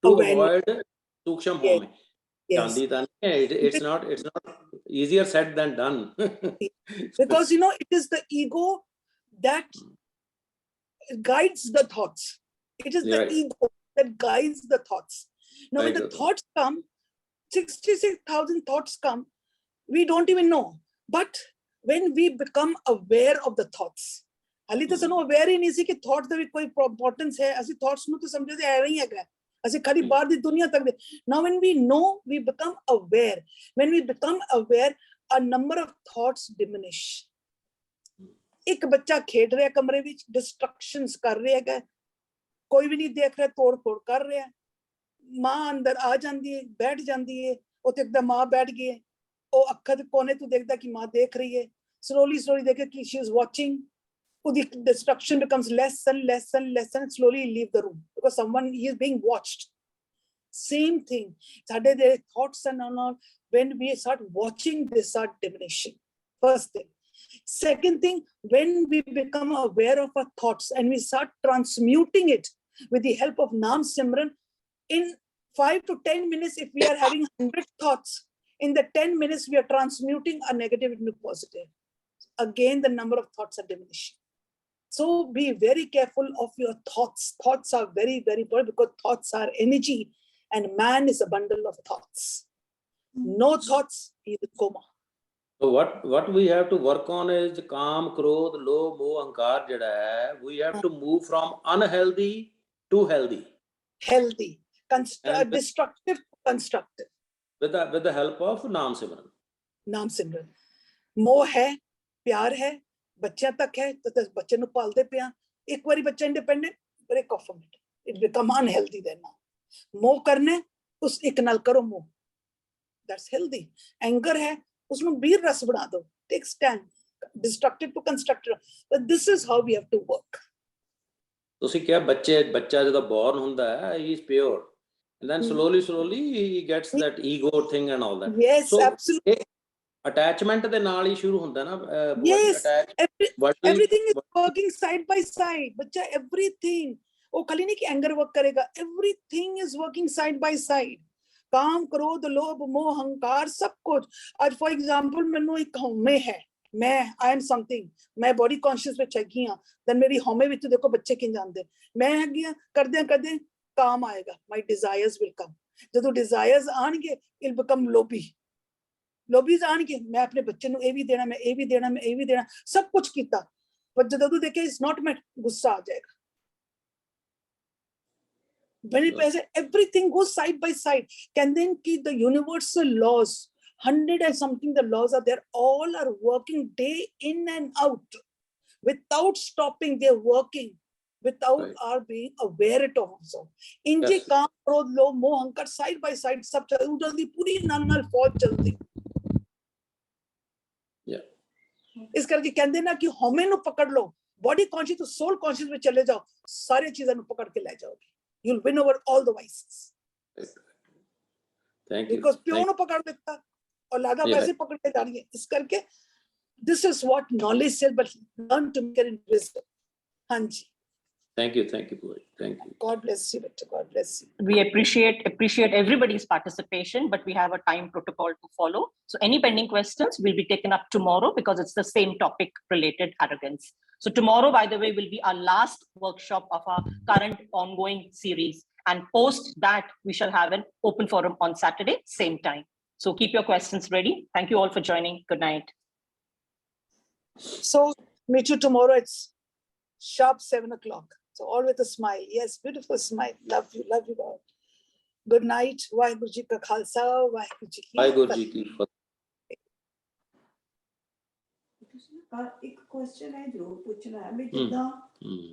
to avoid ਸੂਖਸ਼ਮ ਹਉਮੈ. ਚਾਂਦੀ ਤਾਂ ਨਹੀਂ, it's not easier said than done. Because you know it is the ego that guides the thoughts. It is the ego that guides the thoughts. Now when the thoughts come, 66,000 thoughts come, we don't even know. But when we become aware of the thoughts, ਹਾਲੇ ਤਾਂ ਸਾਨੂੰ aware ਹੀ ਨਹੀਂ ਸੀ ਕਿ thought ਦਾ ਵੀ ਕੋਈ importance ਹੈ. ਅਸੀਂ thoughts ਨੂੰ ਤਾਂ ਸਮਝਦੇ ਐਵੇਂ ਹੀ ਹੈਗਾ, ਅਸੀਂ ਖਾਲੀ ਬਾਹਰ ਦੀ ਦੁਨੀਆ ਤੱਕ ਦੇ. Now when we know, we become aware. When we become aware, a number of thoughts diminish. ਇੱਕ ਬੱਚਾ ਖੇਡ ਰਿਹਾ ਕਮਰੇ ਵਿੱਚ, distractions ਕਰ ਰਿਹਾ ਹੈਗਾ, ਕੋਈ ਵੀ ਨਹੀਂ ਦੇਖ ਰਿਹਾ, ਤੋੜ ਫੋੜ ਕਰ ਰਿਹਾ. ਮਾਂ ਅੰਦਰ ਆ ਜਾਂਦੀ ਹੈ, ਬੈਠ ਜਾਂਦੀ ਹੈ, ਉੱਥੇ ਇੱਕਦਮ ਮਾਂ ਬੈਠ ਗਈ ਹੈ, ਉਹ ਅੱਖਾਂ ਦੇ ਕੋਨੇ ਤੋਂ ਦੇਖਦਾ ਕਿ ਮਾਂ ਦੇਖ ਰਹੀ ਹੈ, slowly ਦੇਖੇ ਕਿ she is watching, ਉਹਦੀ distraction becomes less and slowly leave the room because someone he is being watched. Same thing, ਸਾਡੇ ਦੇ thoughts and all, when we start watching, they start diminishing. First thing. Second thing, when we become aware of our thoughts and we start transmuting it with the help of Naam Simran, in 5 to 10 minutes, if we are having 100 thoughts, in the 10 minutes, we are transmuting a negative into positive. Again, the number of thoughts are diminishing. So be very careful of your thoughts. Thoughts are very, very important because thoughts are energy and man is a bundle of thoughts. No thoughts, he is a coma. So what we have to work on is ਕਾਮ, ਕ੍ਰੋਧ, ਲੋਭ, ਮੋਹ, ਅਹੰਕਾਰ ਜਿਹੜਾ ਹੈ, we have to move from unhealthy to healthy. Healthy. Destructive to constructive with the help of Naam Simran. मोह है, प्यार है, बच्चा तक है तो बच्चे ਨੂੰ ਪਾਲਦੇ ਪਿਆ. ਇੱਕ ਵਾਰੀ ਬੱਚਾ independent, break off from it, it become unhealthy then. now मोह करने उस एक ਨਾਲ ਕਰੋ मोह, that's healthy. anger है, उसਨੂੰ ਵੀਰ ਰਸ ਬਣਾ ਦੋ, take stand, destructive to constructive. But this is how we have to work. ਤੁਸੀਂ ਕਿਹਾ ਬੱਚਾ ਜਦੋਂ ਬੋਰਨ ਹੁੰਦਾ ਹੈ, he is pure. And then slowly he gets that ego thing and all that. Yes, so absolutely. Attachment ਦੇ ਨਾਲ ਹੀ ਸ਼ੁਰੂ ਹੁੰਦਾ ਨਾ. Yes, everything is working side by side. ਬੱਚਾ everything, ਉਹ ਖਾਲੀ ਨਹੀਂ ਕਿ anger work ਕਰੇਗਾ, everything is working side by side. ਕਾਮ, ਕ੍ਰੋਧ, ਲੋਭ, ਮੋਹ, ਹੰਕਾਰ, ਸਭ ਕੁਝ. ਅੱਜ ਫॉर एग्जांपल ਮੈਨੂੰ ਇੱਕ ਹਉਮੈ ਹੈ, ਮੈਂ I am something, ਮੈਂ body conscious ਵਿੱਚ ਹੈਗੀ ਹਾਂ, then ਮੇਰੀ ਹਉਮੈ ਵਿੱਚ ਦੇਖੋ ਬੱਚੇ ਕਿੰਝ ਜਾਂਦੇ, ਮੈਂ ਹੈਗੀ ਹਾਂ, ਕਰਦੇ ਕਾਮ ਆਏਗਾ, my desires will come. ਜਦੋਂ desires ਆਣਗੇ, it'll become ਲੋਭੀਜ਼ ਆਣਗੇ, ਮੈਂ ਆਪਣੇ ਬੱਚੇ ਨੂੰ ਇਹ ਵੀ ਦੇਣਾ, ਮੈਂ ਇਹ ਵੀ ਦੇਣਾ, ਮੈਂ ਇਹ ਵੀ ਦੇਣਾ, ਸਭ ਕੁਝ ਕੀਤਾ, ਪਰ ਜਦੋਂ ਤੂੰ ਦੇਖੇ it's not met, ਗੁੱਸਾ ਆ ਜਾਏਗਾ. When it everything goes side by side, ਕਹਿੰਦੇ ਕਿ the universal laws 100 and something the laws are there. All are working day in and out. Without stopping, they're working. Without Right. our being aware it also. Inje Yes. काम क्रोध लोभ मोह अहंकार side by side सब जल्दी पूरी नाल फौज चलती. Yeah. इस करके कहते ना कि हमें नु पकड़ लो, बॉडी कॉन्शियस तो सोल कॉन्शियस में चले जाओ, सारी चीजें नु पकड़ के ले जाओगे. You'll win over all the vices. Thank you. Because pure Thank नु पकड़ लेता और लादा Yeah. वैसे पकड़ के जा रही है. इस करके this is what knowledge says, but learn to get in wisdom. हाँ जी. Thank you, Puri. Thank you. God bless you, Victor. God bless you. We appreciate everybody's participation, but we have a time protocol to follow. So any pending questions will be taken up tomorrow because it's the same topic related arrogance. So tomorrow, by the way, will be our last workshop of our current ongoing series. And post that, we shall have an open forum on Saturday, same time. So keep your questions ready. Thank you all for joining. Good night. So meet you tomorrow. It's sharp 7 o'clock. So all with a smile. Yes, beautiful smile. Love you all. Good night. Vaheguru Ji Ka Khalsa, Vaheguru Ji Ki Vaheguru Ji ki ਇੱਕ question ਹੈ ਜੋ ਪੁੱਛਣਾ ਹੈ ਵੀ ਹਮ, ਜਿੱਦਾਂ ਹਮ।